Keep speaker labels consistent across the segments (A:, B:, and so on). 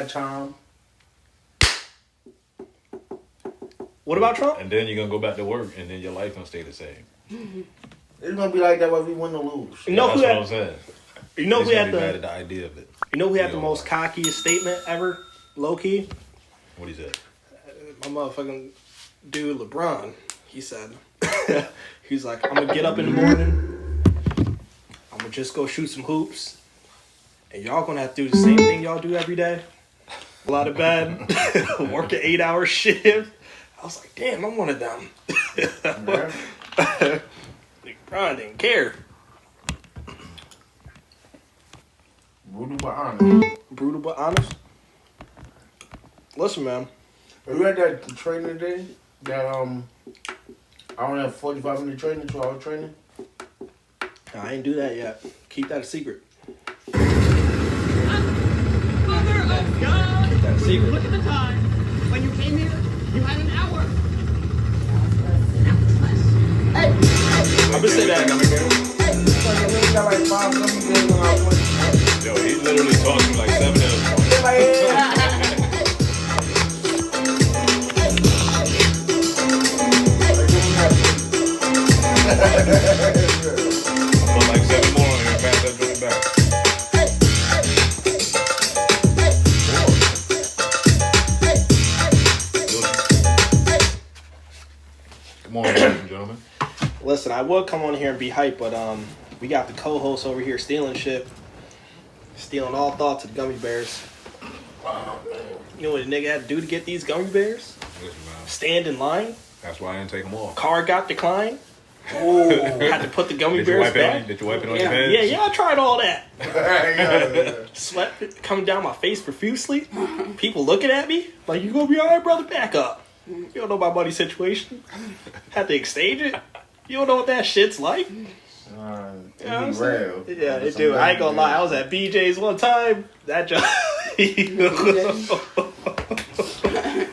A: that time.
B: What about Trump?
C: And then you're gonna go back to work, and then your life gonna stay the same.
A: It's gonna be like that whether we win or lose.
B: You know
C: That's
B: who
C: what
B: had,
C: I'm saying.
B: you know who
C: He's
B: had
C: gonna be mad at
B: the
C: the idea of it.
B: you know who had the
C: Yeah.
B: most cockiest statement ever, low key?
C: What he said?
B: My motherfucking dude LeBron. He said, he's like, I'm gonna get up in the morning. I'm gonna just go shoot some hoops, and y'all gonna have to do the same thing y'all do every day. Pull out of bed, work an 8-hour shift. I was like, damn, I'm one of them. LeBron didn't care.
A: Brutal but honest.
B: Brutal but honest. Listen, man.
A: You had that training today? That I only have 45-minute training, 2-hour training.
B: I ain't do that yet. Keep that a secret.
D: Mother of God!
B: Keep that a secret.
D: Look at the time. When you came here, you had an hour.
B: I've been saying that.
A: I got like 5 gummy bears when I went.
C: Yo, he literally talking like 7 of them. Put like 7 more on here and pass that joint back. Come on, ladies and gentlemen.
B: Listen, I would come on here and be hype, but we got the co-host over here stealing shit. Stealing all thoughts of gummy bears. You know what a nigga had to do to get these gummy bears?
C: Listen, man.
B: Stand in line.
C: That's why I didn't take them off.
B: Card got declined. Had to put the gummy
C: Did you
B: bears
C: wipe it on?
B: back.
C: Did you wipe it on
B: Yeah,
C: your hands?
B: yeah, I tried all that.
A: Yeah.
B: Sweat coming down my face profusely. People looking at me like, you gonna be alright, brother? Back up. You don't know my money situation. Had to exchange it. You don't know what that shit's like.
A: It
B: You know what I'm
A: be
B: saying?
A: real.
B: Yeah, it do. I ain't gonna lie. I was at BJ's one time. That job.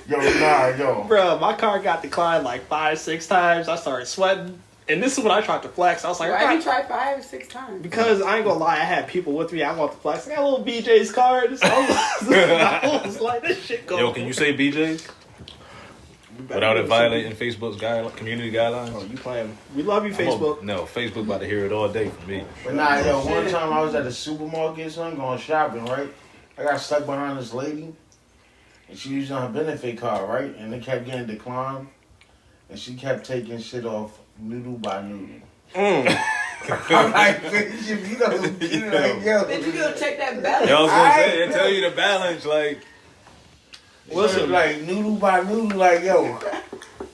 A: Yo.
B: Bro, my car got declined like 5-6 times. I started sweating. And this is when I tried to flex. I was like,
E: Why
B: "Right."
E: you try 5 or 6 times?
B: Because I ain't gonna lie, I had people with me. I want to flex. I got a little BJ's card. So I was like, this shit going.
C: Yo, can you say BJ's? Without it violating Facebook's community guidelines?
B: Oh, you playing? We love you,
C: I'm a-
B: Facebook.
C: no, Facebook about to hear it all day from me.
A: But nah, yo, one time I was at the supermarket, son, going shopping, right? I got stuck behind this lady, and she using her benefit card, right? And it kept getting declined, and she kept taking shit off noodle by noodle. I'm like, bitch, you know, like, yo.
E: Did you go check that balance?
C: Yo, I was gonna
A: I
C: say, they
A: know.
C: tell you the balance, like,
A: Listen, like noodle by noodle, like yo,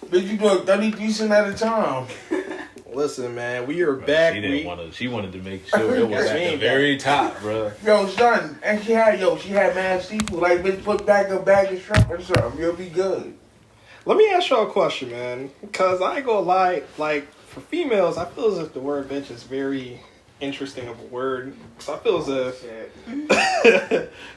A: bitch, you doing 33 cents at a time.
B: Listen, man, we are back.
C: she wanted to make sure it was
B: Yeah,
C: at
B: she
C: the
B: ain't
C: very top, bro.
A: Yo, son, and she had mad seafood. Like, bitch, put back a bag of shrimp or something. You'll be good.
B: Let me ask y'all a question, man. Because I ain't gonna lie, like, for females, I feel as if the word bitch is very interesting of a word. So I feel as if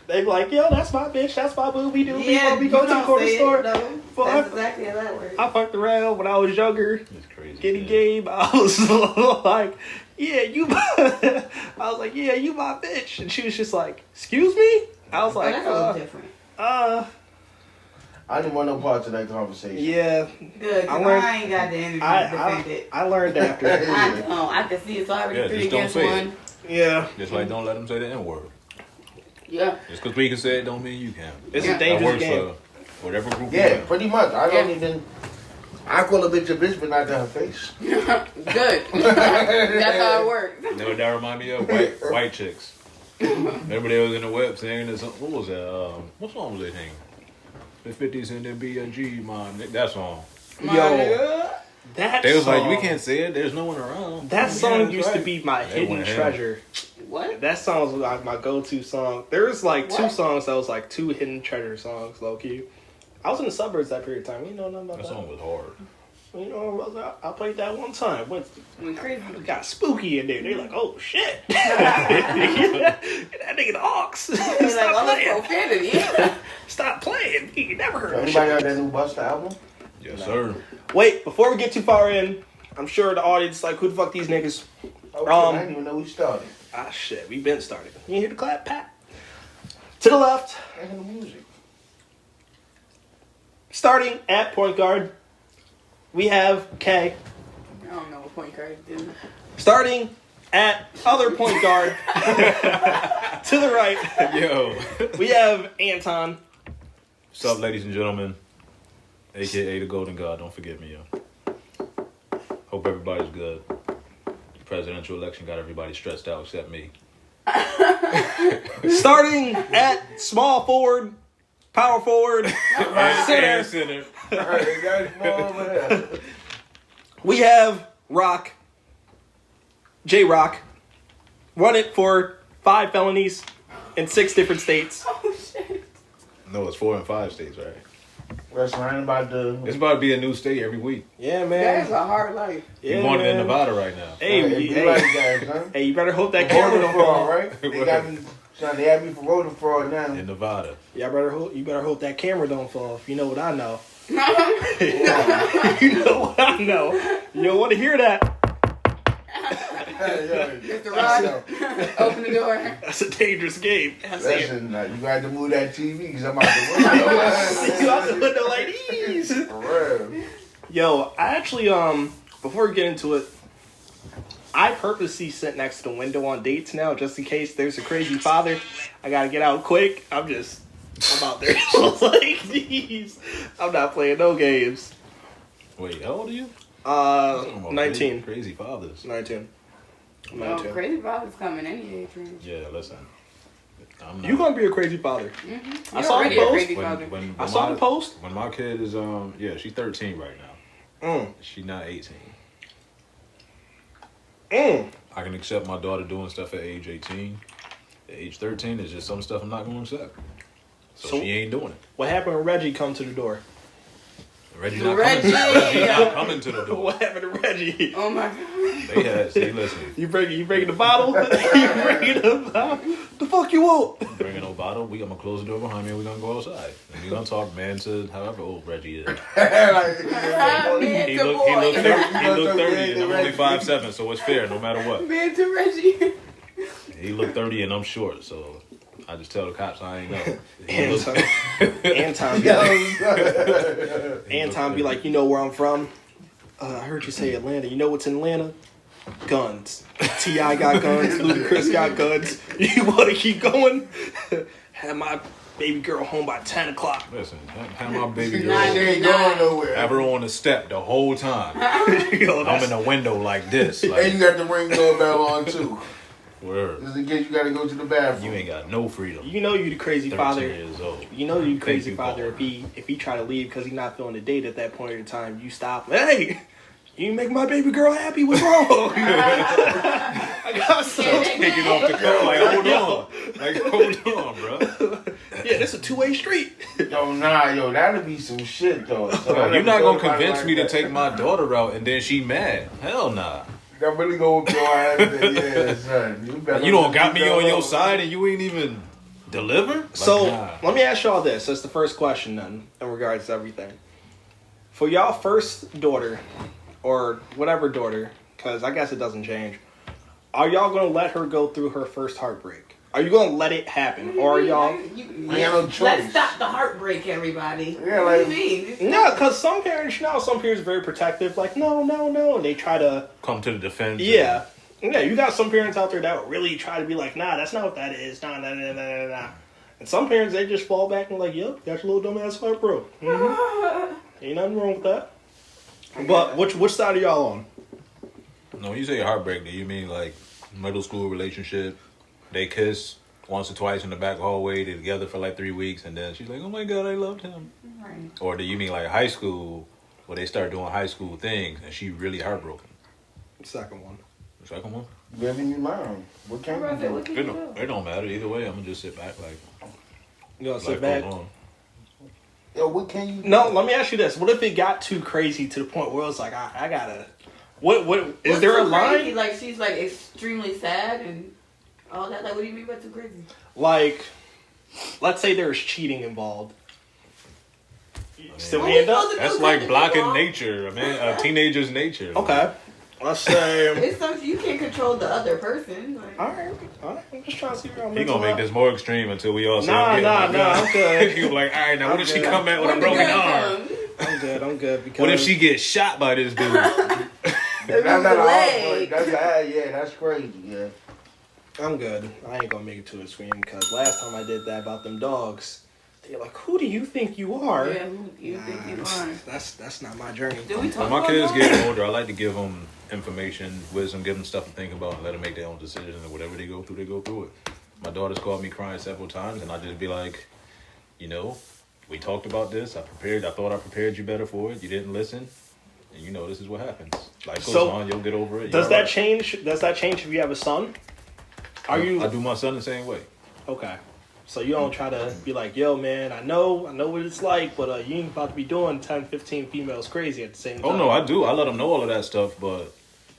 B: they be like, yo, that's my bitch, that's my boo, we do, we go to the corner store.
E: No, that's exactly how that works.
B: I fucked around when I was younger,
C: It's crazy.
B: getting game. I was like, yeah, you my I was like, yeah, you my bitch. And she was just like, excuse me? I was
E: Oh,
B: like,
E: that's a little different.
A: I didn't want no parts of that conversation.
B: yeah.
E: Good, 'cause
B: I learned-
E: I ain't got the energy to defend it.
B: I learned after.
E: I don't. I can see it's already
C: Yeah,
E: 3
C: just don't
E: against
C: say
E: 1.
C: it.
B: Yeah.
C: Just like don't let them say the N word.
E: Yeah.
C: Just because we can say it don't mean you can.
B: It's
E: Yeah.
B: a
C: That
B: dangerous
C: works
B: game.
C: for whatever group
A: Yeah,
C: you're in.
A: pretty much. I don't
E: Yeah.
A: even. I call a bitch a bitch, but not to her face.
E: Good. That's how it works.
C: You know what that remind me of? White chicks. Remember they was in the web singing this, what was that? What song was they singing? The 50s and then B&G, man. That song.
B: Yo, that
C: They was
B: song,
C: like, we can't say it. There's no one around.
B: That song
C: that's
B: used to
C: right.
B: be my
C: They
B: hidden
C: went ham.
B: treasure.
E: What?
B: That song was like my go-to song. There was like two
E: What?
B: songs that was like 2 hidden treasure songs, low key. I was in the suburbs that period of time. You know nothing about
C: That
B: that.
C: song was hard.
B: You know, I played that one time. Went
E: Crazy.
B: got spooky in there. They like, oh shit, that nigga the ox.
E: He's like,
B: Stop
E: oh, that's
B: playing.
E: profanity.
B: Stop playing. You never heard of
A: Anybody
B: shit.
A: got that new Busta album?
C: Yes, sir.
B: Wait, before we get too far in, I'm sure the audience is like, who the fuck these niggas?
A: Oh, shit, I didn't even know we started.
B: Ah shit, we been started. You hear the clap, Pat? To the left,
A: Making the music.
B: starting at point guard, we have Kay.
E: I don't know what point guard do.
B: Starting at other point guard, to the right,
C: Yo.
B: we have Anton.
C: What's up, ladies and gentlemen? AKA the Golden God. Don't forget me, yo. Hope everybody's good. The presidential election got everybody stressed out except me.
B: Starting at small forward, power forward, center,
C: Center.
A: Alright, guys, over there.
B: we have Rock, J-Rock, run it for 5 felonies in 6 different states.
E: Oh shit.
C: No, it's 4 and 5 states, right?
A: Listen, I ain't about to.
C: It's about to be a new state every week.
B: Yeah,
E: That
B: man.
E: is a hard life.
B: Yeah,
C: You want it in
B: man.
C: Nevada right now.
B: Hey,
A: Hey,
B: we-
A: be
B: hey,
A: like that, son.
B: hey, you better hope that camera
A: Voter
B: don't
A: fraud,
B: fall.
A: right? They got me. Son, they have me for voter fraud now.
C: In Nevada.
B: You better hope that camera don't fall. If you know what I know.
E: Mr.
B: You know what I know. You don't want to hear that.
E: Rod, open the door.
B: That's a dangerous game.
A: Listen, you got to move that TV because I'm out the
B: You out the window like these.
A: window. For real.
B: Yo, I actually before we get into it, I purposely sit next to the window on dates now just in case there's a crazy father. I gotta get out quick. I'm out there. I was like, jeez. I'm not playing no games.
C: Wait, how old are you? Talking about
B: 19.
C: Crazy fathers.
B: 19. I'm
E: Well,
B: 19.
E: crazy father's coming any age range.
C: Yeah, listen. I'm not.
B: You gonna be a crazy father.
E: Mm-hmm.
B: I
E: You're
B: saw
E: already
B: the
E: a
B: post.
E: crazy father.
B: I saw the post.
C: When my kid is she's 13 right now. She's not 18. I can accept my daughter doing stuff at age 18. At age 13 is just some stuff I'm not going to accept. So she ain't doing it.
B: What happened when Reggie come to the door?
C: Reggie's
E: Reggie.
C: not coming to the door.
B: What happened to Reggie?
E: Oh my god.
C: They had, see, listen,
B: You bringing the bottle? You bringing the bottle? The fuck you want?
C: bringing no bottle. I'm going to close the door behind me and we're going to go outside. And we're going to talk man to however old Reggie is.
A: Like,
C: He
E: To
C: look 30
A: boy.
C: and I'm only 5'7", so it's fair no matter what.
E: Man to Reggie.
C: He look 30 and I'm short, so I just tell the cops I ain't know.
B: Anton be like, you know where I'm from? I heard you say Atlanta. You know what's in Atlanta? Guns. T.I. got guns. Ludacris got guns. You want to keep going? Have my baby girl home by 10 o'clock.
C: Listen, have my baby
A: She
C: girl.
A: ain't going nowhere.
C: Have her on the step the whole time.
B: Yo,
C: I'm in the window like this.
A: And
C: Like,
A: you got the ring doorbell on too.
C: word.
A: Just in case you got to go to the bathroom.
C: You ain't got no freedom.
B: you know you the crazy
C: 13
B: father.
C: years old.
B: You know you crazy
C: you,
B: father
C: Paul.
B: if he try to leave because he's not feeling the date at that point in time. You stop. Hey, you make my baby girl happy. What's wrong? I got some.
C: Taking off the car, like, hold on. Like, hold on, bro.
B: Yeah, this a 2-way street.
A: Yo, that'd be some shit though. So I
C: You're
A: never
C: not
A: thought
C: gonna
A: about it
C: convince
A: like
C: me to
A: that.
C: take my daughter out and then she mad. Hell nah.
A: That really go with your ass. Yeah, son.
C: You don't got me on your side and you ain't even deliver? Like,
B: So
C: nah.
B: let me ask y'all this. That's the first question then, in regards to everything. For y'all first daughter, or whatever daughter, because I guess it doesn't change. Are y'all gonna let her go through her first heartbreak? Are you gonna let it happen, or are y'all?
A: I ain't no choice.
E: Let's stop the heartbreak, everybody.
A: Yeah,
E: What
A: like-
E: do you mean?
B: No, because some parents, some parents are very protective. Like, no, and they try to.
C: Come to the defense.
B: Yeah, you got some parents out there that would really try to be like, nah, that's not what that is. Nah. And some parents, they just fall back and like, yep, got your little dumbass heart broke. Mm-hmm. Ain't nothing wrong with that. But which side are y'all on?
C: No, when you say heartbreak, do you mean like middle school relationship? They kiss once or twice in the back hallway, they're together for like 3 weeks, and then she's like, oh my God, I loved him.
E: Right.
C: Or do you mean like high school, where they start doing high school things, and she really heartbroken?
B: Second one.
C: The second one?
A: Living your mind. What can you do?
E: What can you do?
C: It don't matter. Either way, I'm going to just sit back like
B: You gonna
C: life
B: sit back?
C: goes on.
A: Yo, what can you do?
B: No, let me ask you this. What if it got too crazy to the point where it's like, I gotta... What is there a
E: too
B: line?
E: crazy? Like she's like extremely sad and all that. Like, what do you mean by too crazy?
B: Like, let's say there's cheating involved. Still
E: What
B: end
E: we
B: up?
E: supposed to do?
C: That's
E: Cut
C: like
E: the
C: blocking
E: people off?
C: nature, man. A teenager's nature.
B: Okay. Let's say.
E: It's something you can't control the other person. Like,
B: All right. I'm just trying to see where I'm
C: He gonna make this more extreme until we all say,
B: Nah,
C: I'm
B: good.
C: You like, all right, now
B: I'm
C: what if she
B: good.
C: come back with a
E: when the
C: broken
E: gun
C: arm?
E: comes,
B: I'm good. Because
C: What if she gets shot by this dude?
E: they
A: That's
E: lose
A: not
E: a
A: a
E: leg.
A: that's crazy. Yeah.
B: I'm good. I ain't gonna make it to a scream because last time I did that about them dogs, they're like, "Who do you think you are?"
E: Yeah, who do you think you are?
B: That's not my journey.
E: Did we talk
C: When my
E: about
C: kids
E: that?
C: get older, I like to give them information, wisdom, give them stuff to think about, and let them make their own decisions. And whatever they go through it. My daughter's called me crying several times, and I just be like, we talked about this. I thought I prepared you better for it. You didn't listen, and this is what happens. Life goes on. You'll get over it.
B: Does that change? Does that change if you have a son?
C: I do my son the same way.
B: Okay? So you don't try to be like, "Yo, man, I know what it's like, but you ain't about to be doing 10, 15 females crazy at the same time."
C: Oh no, I do. I let him know all of that stuff, but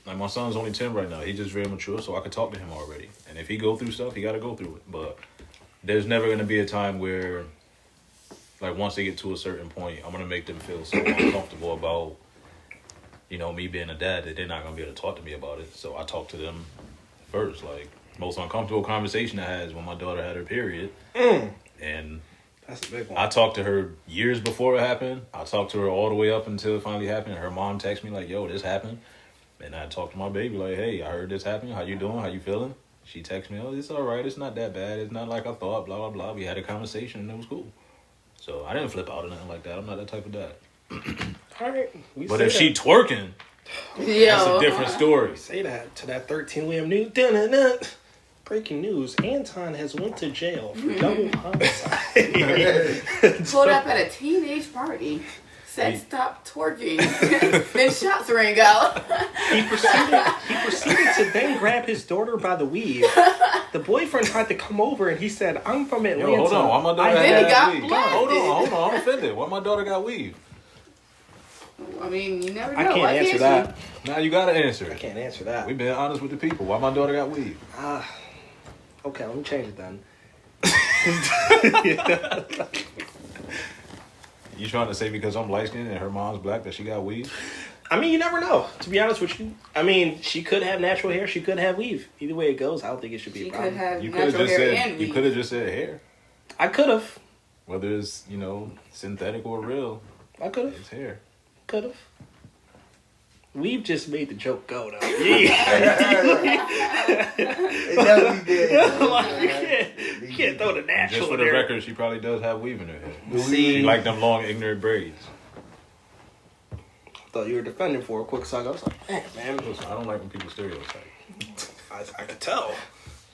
C: like my son's only 10 right now. He's just very mature, so I could talk to him already. And if he go through stuff, he got to go through it. But there's never going to be a time where, like, once they get to a certain point, I'm going to make them feel so uncomfortable about, me being a dad that they're not going to be able to talk to me about it. So I talk to them first. Like, most uncomfortable conversation I had is when my daughter had her period. And
B: that's a big one.
C: I talked to her years before it happened. I talked to her all the way up until it finally happened. Her mom texted me like, "Yo, this happened." And I talked to my baby like, "Hey, I heard this happened. How you doing? How you feeling?" She texted me, "Oh, it's all right. It's not that bad. It's not like I thought, blah, blah, blah." We had a conversation and it was cool. So I didn't flip out or nothing like that. I'm not that type of dad.
B: All right.
C: But if she twerking, that's a different story.
B: Say that to that 13 Liam News. Dun-dun-dun. Breaking news: Anton has went to jail for double homicide.
E: Pulled up at a teenage party. Said stop twerking. Then shots rang out.
B: He proceeded to then grab his daughter by the weave. The boyfriend tried to come over and he said, "I'm from Atlanta."
C: Yo, hold on. Why my daughter
E: Then he
C: had
E: got
C: weave?
E: blasted.
C: Hold on. I'm offended. Why my daughter got weave?
E: I mean, you never know.
B: I can't
E: Why
B: answer
E: you?
B: that.
C: Now you gotta answer
B: I
C: it.
B: can't answer that.
C: We been honest with the people. Why my daughter got weave?
B: Okay, let me change it then.
C: You trying to say because I'm light skinned and her mom's black that she got weave?
B: I mean, you never know. To be honest with you, I mean, she could have natural hair. She could have weave. Either way it goes, I don't think it should be
E: She
B: a
E: could
B: problem.
E: have
C: You could have
E: natural
C: just
E: hair
C: said
E: and
C: you
E: weave.
C: could have just said hair.
B: I could have.
C: Whether it's synthetic or real,
B: I could have.
C: it's hair.
B: Could have. We've just made the joke go though. Yeah.
A: It definitely did.
B: You can't throw the natural
C: Just for
B: in
C: the
B: there.
C: record, she probably does have weave in her hair.
B: See,
C: She like them long ignorant braids.
B: thought you were defending for a quick second. I was like, hey, man,
C: Listen, I don't like when people stereotype.
B: I could tell.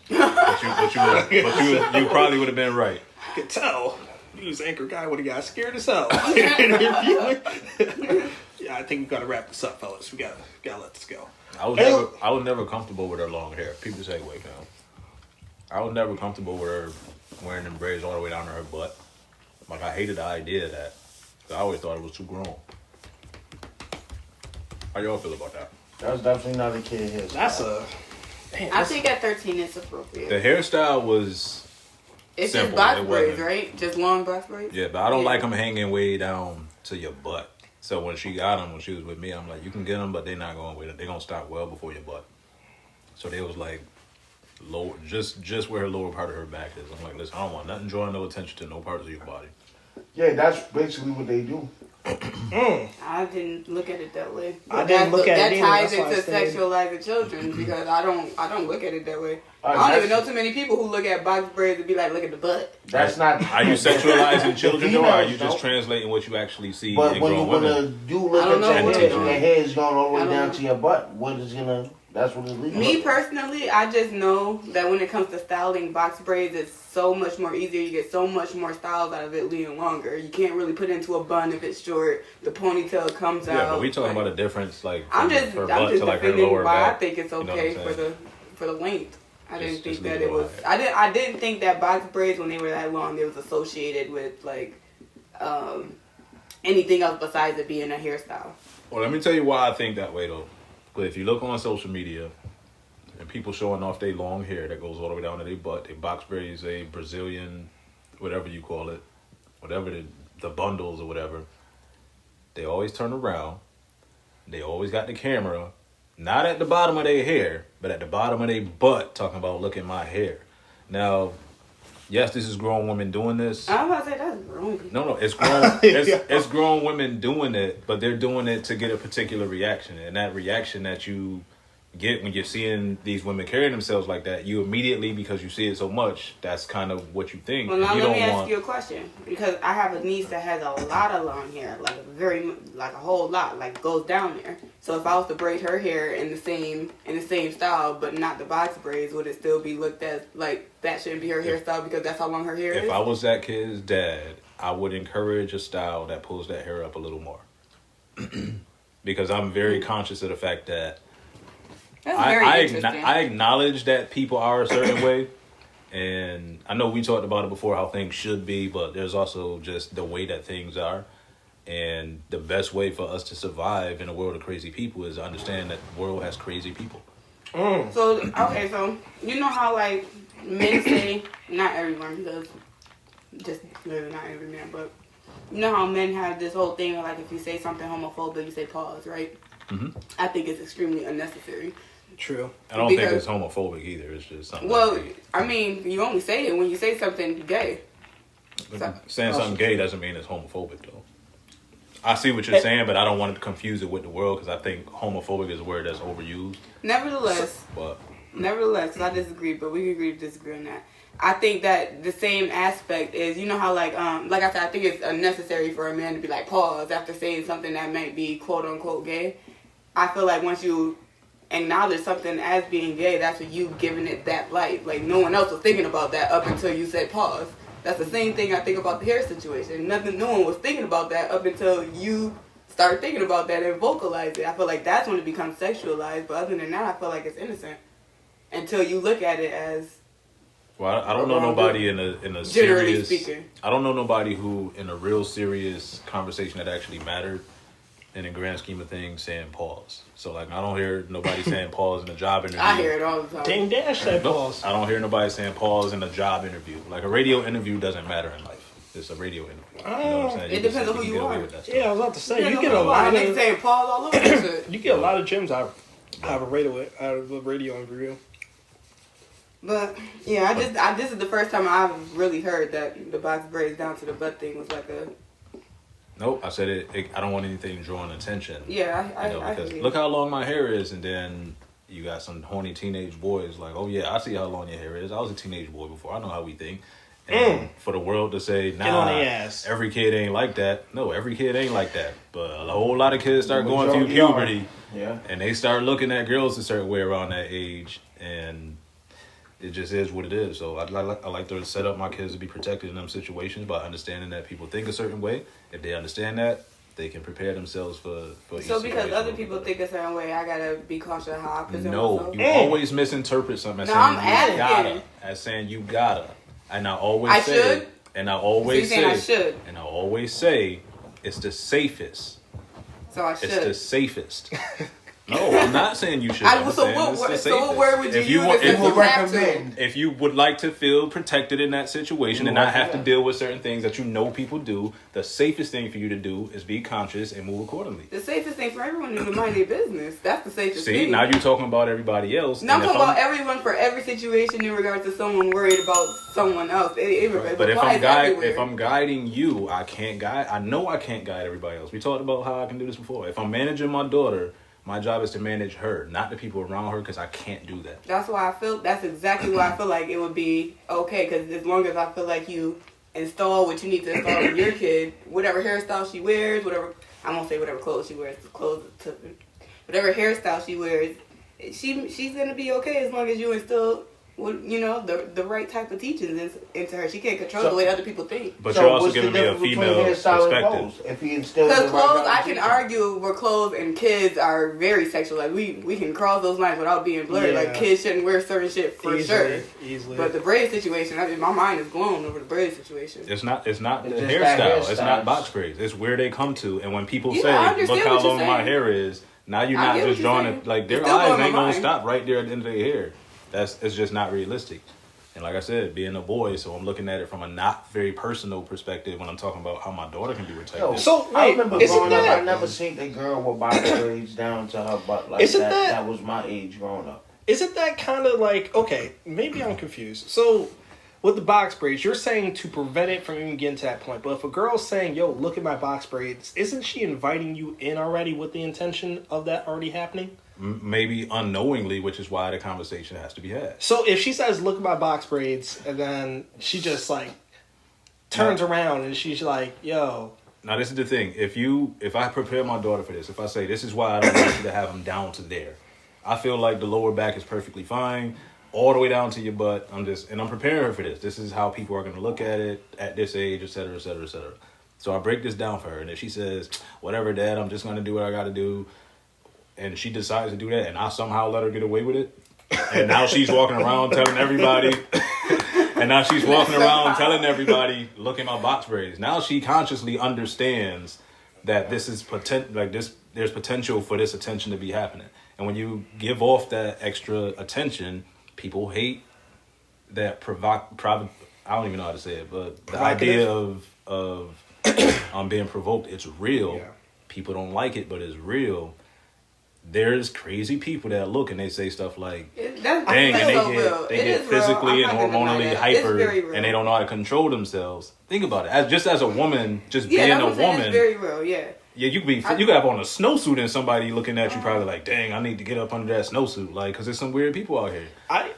C: But you probably would have been right.
B: I could tell. You was anchor guy would have got scared as hell. Yeah, I think we gotta wrap this up, fellas. We gotta let this go.
C: I was never comfortable with her long hair. People say, "Wait, now." I was never comfortable with her wearing them braids all the way down to her butt. Like, I hated the idea of that. I always thought it was too grown. How y'all feel about that?
A: That's definitely not a kid hair.
B: That's a. Man,
E: I think at 13 it's appropriate.
C: The hairstyle was
E: It's
C: simple.
E: just box
C: It
E: braids,
C: wasn't-
E: right? Just long box braids?
C: Yeah, but I don't
E: Yeah.
C: like them hanging way down to your butt. So when she got them, when she was with me, I'm like, you can get them, but they're not going with it. They're going to stop well before your butt. So they was like, lower, just where her lower part of her back is. I'm like, listen, I don't want nothing drawing no attention to no parts of your body.
A: Yeah, that's basically what they do.
E: I didn't look at it that way.
B: I didn't look at it either.
E: That ties
B: That's why I
E: into
B: stayed.
E: sexualizing children because I don't look at it that way.
A: Alright,
E: I don't even
A: that's-
E: know too many people who look at box braids and be like, look at the butt.
A: That's not.
C: Are you sexualizing children, though, or are you
A: females
C: just
A: don't.
C: translating what you actually see
A: But
C: in
A: when you're
C: grown
A: gonna
C: women?
A: do look
E: I
A: at
E: don't know
A: your
E: what
A: hair,
E: it
A: and
E: is.
A: your hair is going all the way
E: I don't
A: down
E: know.
A: to your butt. What is gonna? That's what it's legal.
E: Me personally, I just know that when it comes to styling box braids, it's so much more easier. You get so much more styles out of it leading longer. You can't really put it into a bun if it's short. The ponytail comes out.
C: Yeah, but we talking
E: Like,
C: about a difference, like
E: I'm
C: from
E: just
C: her
E: I'm
C: butt
E: just
C: to like her
E: defending
C: lower
E: why
C: back.
E: I think it's
C: You know what
E: okay
C: I'm
E: for the length. I didn't
C: Just
E: think
C: leave
E: that
C: it
E: it was.
C: alone.
E: I didn't think that box braids when they were that long it was associated with like anything else besides it being a hairstyle.
C: Well, let me tell you why I think that way, though. But if you look on social media and people showing off their long hair that goes all the way down to their butt, they box braids, they Brazilian, whatever you call it, whatever the bundles or whatever, they always turn around. They always got the camera. not at the bottom of their hair, but at the bottom of their butt, talking about look at my hair. Now, yes, this is grown women doing this.
E: I'm about to say that's grown people.
C: No, it's grown. It's grown women doing it, but they're doing it to get a particular reaction, and that reaction that you get when you're seeing these women carrying themselves like that, you immediately, because you see it so much, that's kind of what you think.
E: Well, now
C: you
E: let me ask you a question, because I have a niece that has a lot of long hair, like a whole lot, like goes down there. So if I was to braid her hair in the same style, but not the box braids, would it still be looked at like that shouldn't be her hairstyle because that's how long her hair is?
C: If I was that kid's dad, I would encourage a style that pulls that hair up a little more, because I'm very conscious of the fact that
E: That's very interesting.
C: I acknowledge that people are a certain way, and I know we talked about it before how things should be, but there's also just the way that things are. And the best way for us to survive in a world of crazy people is to understand that the world has crazy people.
E: So, okay, so you know how like men say, not everyone, because just maybe not every man, but you know how men have this whole thing of like if you say something homophobic, you say pause, right?
C: Mm-hmm.
E: I think it's extremely unnecessary.
B: True.
C: I don't think it's homophobic either. It's just something.
E: Well, I mean, you only say it when you say something gay.
C: Saying something gay doesn't mean it's homophobic, though. I see what you're saying, but I don't want to confuse it with the world because I think homophobic is a word that's overused.
E: Nevertheless, because I disagree, but we can agree to disagree on that. I think that the same aspect is, you know how like I said, I think it's unnecessary for a man to be like pause after saying something that might be quote unquote gay. I feel like once you acknowledge something as being gay, that's what you giving it that light. Like no one else was thinking about that up until you said pause. That's the same thing I think about the hair situation. No one was thinking about that up until you start thinking about that and vocalize it. I feel like that's when it becomes sexualized. But other than that, I feel like it's innocent until you look at it as.
C: Well, I don't know nobody in a
E: generally
C: serious.
E: speaking.
C: I don't know nobody who in a real serious conversation that actually mattered, in the grand scheme of things, saying pause. So like I don't hear nobody saying pause in a job interview.
E: I hear it all the time.
B: Dame Dash said pause.
C: I don't hear nobody saying pause in a job interview. Like a radio interview doesn't matter in life. It's a radio interview. You know what I'm saying?
E: It depends on who you are.
B: Yeah, I was about to say you get a
E: Niggas
B: lot of
E: saying pause all over that shit.
B: you get a lot of gyms out of a radio interview.
E: But yeah, this is the first time I've really heard that the box braids down to the butt thing was like a.
C: Nope, I said it. I don't want anything drawing attention.
E: Yeah, I
C: because
E: agree.
C: look how long my hair is, and then you got some horny teenage boys like, oh yeah, I see how long your hair is. I was a teenage boy before. I know how we think. And for the world to say,
B: Get on
C: nah,
B: their ass.
C: every kid ain't like that. No, every kid ain't like that. But a whole lot of kids start going through
A: Majority are.
C: puberty,
A: Yeah.
C: and they start looking at girls a certain way around that age, and it just is what it is. So I like to set up my kids to be protected in them situations by understanding that people think a certain way. If they understand that, they can prepare themselves for each
E: So because
C: situation.
E: other people think a certain way, I gotta be cautious of how I present
C: No,
E: myself.
C: you always misinterpret something as
E: No,
C: saying
E: I'm
C: you gotta.
E: asking.
C: As saying you gotta. And I always
E: I
C: say,
E: should?
C: and I
E: So
C: always
E: you saying I should?
C: and I always say, it's the safest.
E: So I
C: It's the
E: should.
C: safest. No, I'm not saying you should.
E: So
C: I'm saying
E: what
C: it's the
E: word? So
C: safest.
E: what word would you
C: If
E: use
C: want-
E: if
C: if
E: you
C: you
E: have to?
A: recommend.
C: If you would like to feel protected in that situation and not have to
A: Yeah.
C: deal with certain things that you know people do, the safest thing for you to do is be conscious and move accordingly.
E: The safest thing for everyone is to mind their business. That's the safest
C: See,
E: thing.
C: now you're talking about everybody else.
E: No, I'm
C: and if
E: talking about everyone for every situation in regards to someone worried about someone else. It
C: But if
E: applies everywhere.
C: if I'm guiding you, I can't guide. I know I can't guide everybody else. We talked about how I can do this before. If I'm managing my daughter, my job is to manage her, not the people around her, because I can't do that.
E: That's why I feel. That's exactly why I feel like it would be okay. Because as long as I feel like you install what you need to install in your kid, whatever hairstyle she wears, whatever I won't say whatever clothes she wears, whatever hairstyle she wears, she's gonna be okay as long as you instill, the right type of teachings into her. She can't control the way other people think.
C: But
A: So
C: you're also
A: what's the
C: giving me a
A: difference between
C: female
A: hairstyle and
C: perspective.
A: clothes? If he instills
E: Because
A: the right
E: clothes, I can
A: teaching.
E: argue where clothes and kids are very sexualized. We can cross those lines without being blurred.
B: Yeah.
E: Like kids shouldn't wear certain shit for sure.
B: Easily.
E: But the braid situation, my mind is blown over the braid situation.
C: It's not the
A: It's just that
C: hairstyle. It's
A: hairstyle.
C: not box braids. It's where they come to. And when people
E: Yeah, I
C: say,
E: understand
C: look how
E: what you're
C: long my
E: saying.
C: hair is, now you're
E: I
C: not
E: get
C: just
E: what you're
C: drawing
E: saying.
C: it. Like, their
E: It's still
C: eyes
E: blowing
C: ain't
E: my
C: going to
E: mind.
C: stop right there at the end of their hair. It's just not realistic. And like I said, being a boy, so I'm looking at it from a not very personal perspective when I'm talking about how my daughter can be protected.
A: Yo,
B: So,
A: I
B: wait,
A: remember
B: isn't
A: growing up,
B: that-
A: I never seen a girl with box braids down to her butt like
B: Isn't
A: that.
B: that-
A: That was my age growing up.
B: Isn't that kind of like, okay, maybe I'm confused. So, with the box braids, you're saying to prevent it from even getting to that point. But if a girl's saying, yo, look at my box braids, isn't she inviting you in already with the intention of that already happening?
C: Maybe unknowingly, which is why the conversation has to be had.
B: So if she says, look at my box braids, and then she just like turns around and she's like, yo.
C: Now this is the thing. If I prepare my daughter for this, if I say this is why I don't want you to have them down to there, I feel like the lower back is perfectly fine, all the way down to your butt. I'm preparing her for this. This is how people are going to look at it at this age, et cetera, et cetera, et cetera. So I break this down for her, and if she says, whatever, Dad, I'm just going to do what I got to do, and she decides to do that, and I somehow let her get away with it, and now she's walking around telling everybody, look at my box braids. Now she consciously understands that this is there's potential for this attention to be happening. And when you give off that extra attention, people hate that I don't even know how to say it, but the idea of being provoked, it's real.
B: Yeah.
C: People don't like it, but it's real. There's crazy people that look and they say stuff like, dang, and they get physically and hormonally hyper, and they don't know how to control themselves. Think about it. Just as a woman, being a woman,
E: it's very real. Yeah.
C: Yeah, you could have on a snowsuit and somebody looking at you probably like, dang, I need to get up under that snowsuit, like, because there's some weird people out here.
B: I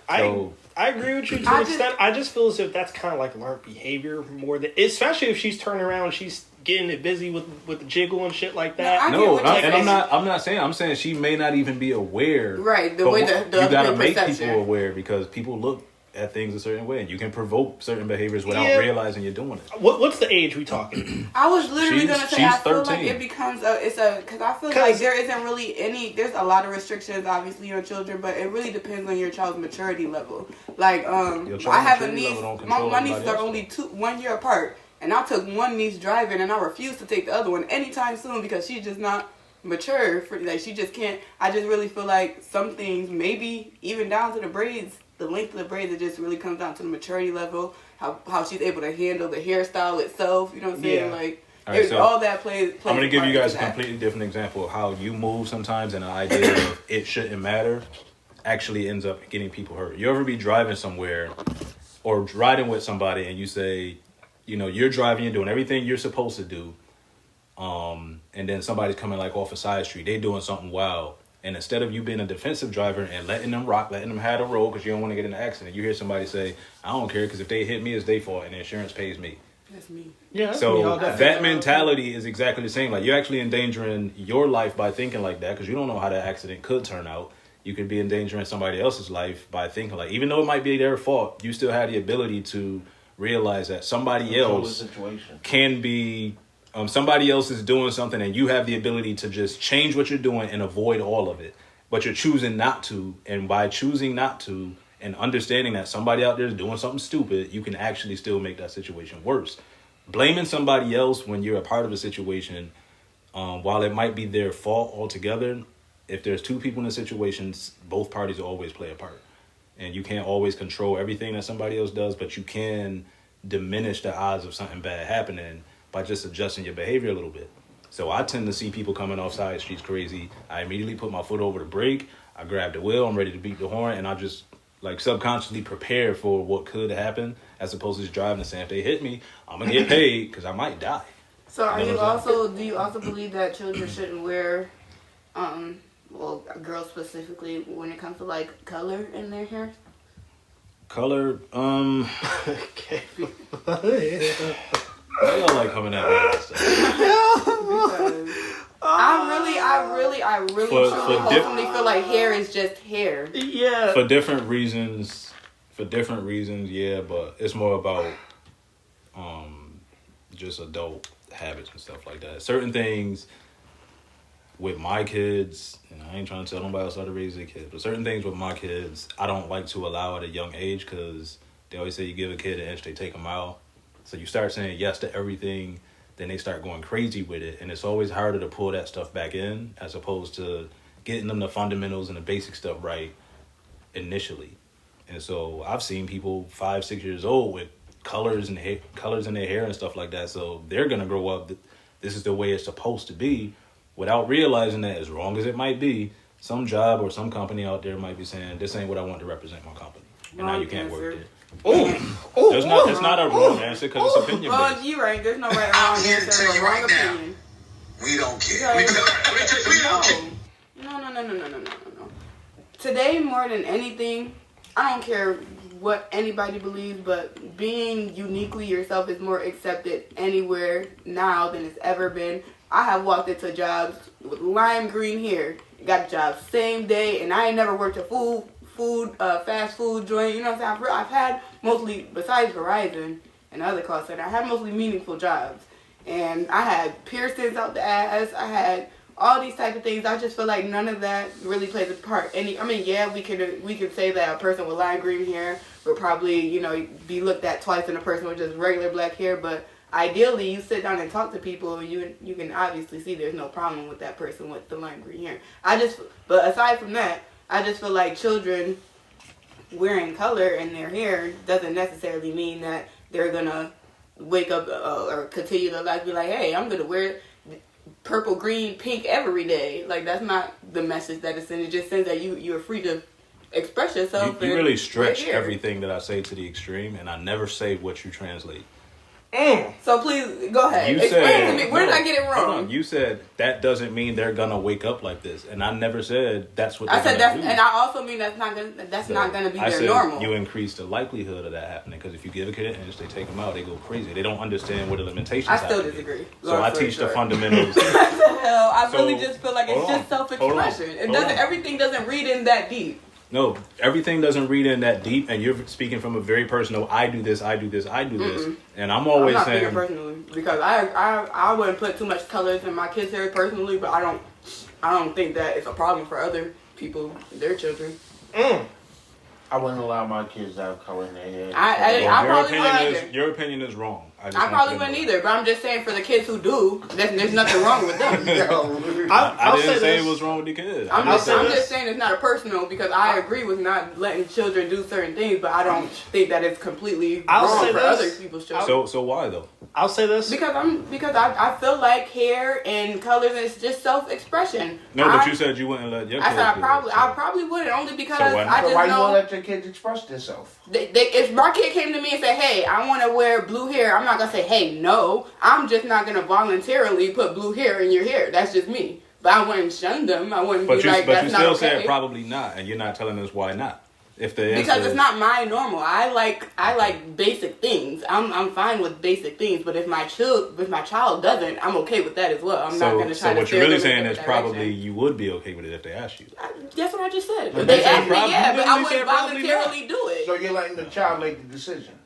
B: agree with you to an extent. I just feel as if that's kind of like learned behavior more than, especially if she's turning around, she's getting it busy with the jiggle and shit like that.
C: I'm saying she may not even be aware.
E: Right,
C: you gotta make people aware because people look at things a certain way, and you can provoke certain behaviors without realizing you're doing it.
B: What's the age we talking?
E: I was literally gonna say, I feel
C: 13.
E: like it becomes because I feel like there isn't really there's a lot of restrictions obviously on children, but it really depends on your child's maturity level. Like I have a niece, my nieces are only 1 year apart, and I took one niece driving, and I refuse to take the other one anytime soon because she's just not mature for, like, she just can't. I just really feel like some things, maybe even down to the braids, the length of the braids, it just really comes down to the maturity level, how she's able to handle the hairstyle itself, you know what I'm saying?
C: Yeah.
E: Like,
C: Right, so
E: all that plays
C: I'm going to give you guys a
E: that.
C: completely different example of how you move sometimes, and the idea of it shouldn't matter actually ends up getting people hurt. You ever be driving somewhere or riding with somebody and you say, you know, you're driving, you're doing everything you're supposed to do, and then somebody's coming like off a side street, they doing something wild, and instead of you being a defensive driver and letting them rock, letting them have the road because you don't want to get in an accident, you hear somebody say, I don't care because if they hit me, it's their fault and the insurance pays me.
E: That's me.
B: Yeah, that's me all
C: So
B: day.
C: that mentality is exactly the same. Like, you're actually endangering your life by thinking like that because you don't know how that accident could turn out. You could be endangering somebody else's life by thinking like, even though it might be their fault, you still have the ability to realize that somebody else can be, somebody else is doing something and you have the ability to just change what you're doing and avoid all of it. But you're choosing not to, and by choosing not to and understanding that somebody out there is doing something stupid, you can actually still make that situation worse. Blaming somebody else when you're a part of a situation, while it might be their fault altogether, if there's two people in a situation, both parties always play a part. And you can't always control everything that somebody else does, but you can diminish the odds of something bad happening by just adjusting your behavior a little bit. So I tend to see people coming off side streets crazy. I immediately put my foot over the brake. I grab the wheel. I'm ready to beat the horn. And I just like subconsciously prepare for what could happen as opposed to just driving and saying, if they hit me, I'm going to get paid because I might die.
E: So do you also believe that children shouldn't wear, well, girls specifically, when it comes to like color in their hair?
C: Color,
B: Okay.
C: why y'all like coming at me with that stuff?
E: Because I really wholesomely feel like hair is just hair.
B: Yeah.
C: For different reasons, yeah, but it's more about just adult habits and stuff like that. Certain things with my kids, and I ain't trying to tell nobody else how to raise their kids, but certain things with my kids, I don't like to allow at a young age because they always say you give a kid an inch, they take a mile. So you start saying yes to everything, then they start going crazy with it, and it's always harder to pull that stuff back in as opposed to getting them the fundamentals and the basic stuff right initially. And so I've seen people 5, 6 years old with colors in their hair and stuff like that. So they're gonna grow up. This is the way it's supposed to be, without realizing that, as wrong as it might be, some job or some company out there might be saying, "This ain't what I want to represent my company," and now you can't work there. It's not a wrong answer because it's opinion
E: Well,
C: based.
E: you're right. There's no right or wrong
F: here to
E: answer.
F: tell
E: Or
F: you
E: wrong
F: right now.
E: opinion.
F: We don't care. We don't care.
E: No. Today, more than anything, I don't care what anybody believes, but being uniquely yourself is more accepted anywhere now than it's ever been. I have walked into jobs with lime green hair, got a job same day, and I ain't never worked a fast food joint. You know what I'm saying? I've had mostly, besides Verizon and other call centers, I had mostly meaningful jobs. And I had piercings out the ass. I had all these type of things. I just feel like none of that really plays a part. We could say that a person with lime green hair would probably, be looked at twice than a person with just regular black hair. But ideally, you sit down and talk to people, you can obviously see there's no problem with that person with the lime green hair. But aside from that, I just feel like children wearing color in their hair doesn't necessarily mean that they're gonna wake up or continue to be like, hey, I'm gonna wear purple, green, pink every day. Like, that's not the message that it's in. It just says that you're free to express yourself.
C: You really stretch everything that I say to the extreme, and I never say what you translate.
E: So please go ahead.
C: You
E: Explain
C: said,
E: to me. Where did I get it
C: hold
E: wrong?
C: on. You said that doesn't mean they're gonna wake up like this, and I never said that's what.
E: I said
C: gonna do.
E: and I also mean that's not gonna be
C: I
E: their
C: said
E: normal.
C: You increase the likelihood of that happening because if you give a kid an inch, they take them out, they go crazy. They don't understand what the limitations.
E: I still
C: have to be.
E: disagree.
C: So I teach the fundamentals.
E: Hell, I
C: So,
E: really just feel like it's
C: hold on.
E: just self-expression. It
C: Hold
E: doesn't.
C: on.
E: Everything doesn't read in that deep.
C: No, everything doesn't read in that deep, and you're speaking from a very personal. I do this, and I'm always
E: I'm not
C: saying.
E: speaking personally because I wouldn't put too much colors in my kids' hair personally, but I don't think that it's a problem for other people, their children.
A: I wouldn't allow my kids to have color in their hair.
E: I probably wouldn't either.
C: Your opinion is wrong.
E: I probably wouldn't either, but I'm just saying for the kids who do, there's nothing wrong with them.
C: I didn't say it was wrong with the kids.
E: I'm just saying it's not a personal because I agree with not letting children do certain things, but I don't think that it's completely wrong for other people's children.
C: So why though?
B: I'll say this
E: Because I feel like hair and colors is just self-expression.
C: No, but you said you wouldn't let your kids.
E: I said
C: do it,
E: I probably wouldn't only because
C: So why not?
E: I just
A: Why you
E: know
A: won't let your kids express themselves?
E: if my kid came to me and said, "Hey, I want to wear blue hair," I'm not gonna say, "Hey, no." I'm just not gonna voluntarily put blue hair in your hair. That's just me. But I wouldn't shun them. I wouldn't be like, "That's not okay."
C: But you still said probably not, and you're not telling us why not. If the
E: Because it's not my normal. I like basic things. I'm fine with basic things. But if my child doesn't, I'm okay with that as well. I'm not gonna try to.
C: So what
E: steer
C: you're really
E: them in
C: saying
E: a
C: is
E: different
C: probably
E: direction.
C: you would be okay with it if they asked you.
E: That's what I just said.
C: But
E: If they
C: you said
E: asked me,
C: probably-
E: yeah,
C: you
E: but I
C: said
E: wouldn't
C: probably
E: voluntarily do it.
A: So you're letting the child make the decision.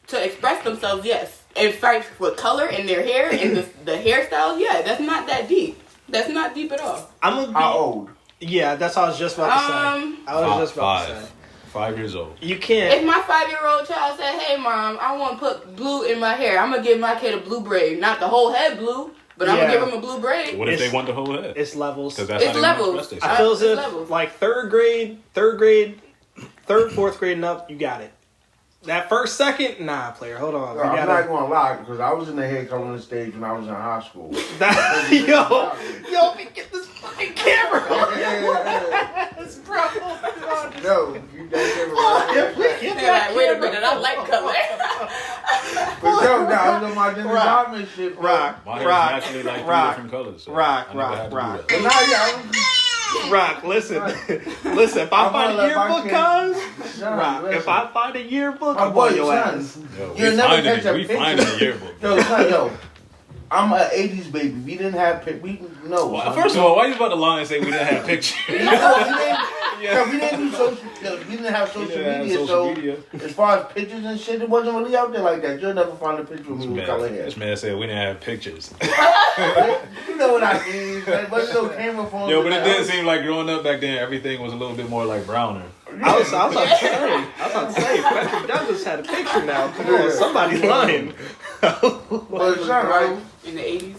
E: To express themselves, yes. In fact, for color in their hair and the hairstyles, yeah, that's not that deep. That's not deep at all.
B: I'm gonna be,
A: How old?
B: Yeah, that's what I was just about to say. I was just about to say.
C: 5 years old.
B: You
E: If
B: can't.
E: my 5-year-old child said, "Hey, Mom, I want to put blue in my hair," I'm going to give my kid a blue braid. Not the whole head blue, but I'm going to
B: Yeah.
E: give him a blue braid.
C: What if
B: It's-
C: they want the whole head?
B: It's levels.
C: Because that's
E: It's
C: how they
E: levels.
C: express
B: I
C: themselves.
B: feel as
E: It's
B: if
E: levels.
B: like third grade, fourth grade and up, you got it. That first, second, nah, player. Hold on.
A: No,
B: You
A: I'm
B: gotta-
A: not going to lie, because I was in the hair coloring stage when I was in high school.
B: Yo, get this fucking camera. Bro,
A: No, you that
E: They're like, "Wait a minute, I like color."
A: But yo, I was on my Dennis
B: Rock.
A: Rodman shit, bro.
B: Rock,
C: My hair is
B: rock,
C: naturally like 3
B: rock,
C: different colors. So
B: rock,
C: I never
B: rock,
C: had to do
B: rock.
C: that.
A: But now,
B: Rock, listen. Listen, if I
A: I'm
B: find
A: gonna
B: a
A: let my
B: yearbook,
A: kids-
B: cuz,
A: Son,
B: Rock,
A: listen.
B: if I find a yearbook,
A: My
B: I'm
A: boy,
B: on your
A: son.
B: ass.
C: Yo,
A: You'll never catch a
C: we
A: picture.
C: finding the yearbook.
A: Yo, son, yo, I'm an 80s baby. We didn't have no.
C: Well,
A: son.
C: first of all, why you about to lie and say we didn't have pictures?
A: we didn't do social. We didn't have social media.
C: social
A: So
C: media.
A: as far as pictures and shit, it wasn't really out there like that. You'll never find a picture of me with color hair.
C: This man said we didn't have pictures.
A: You know what I mean? There wasn't no camera phones.
C: Yo, but it
A: and
C: did
A: that.
C: seem like growing up back then, everything was a little bit more like browner.
B: I was about to say, Patrick Douglas had a picture now. Come on, somebody's lying.
A: But son, right?
E: In the 80s.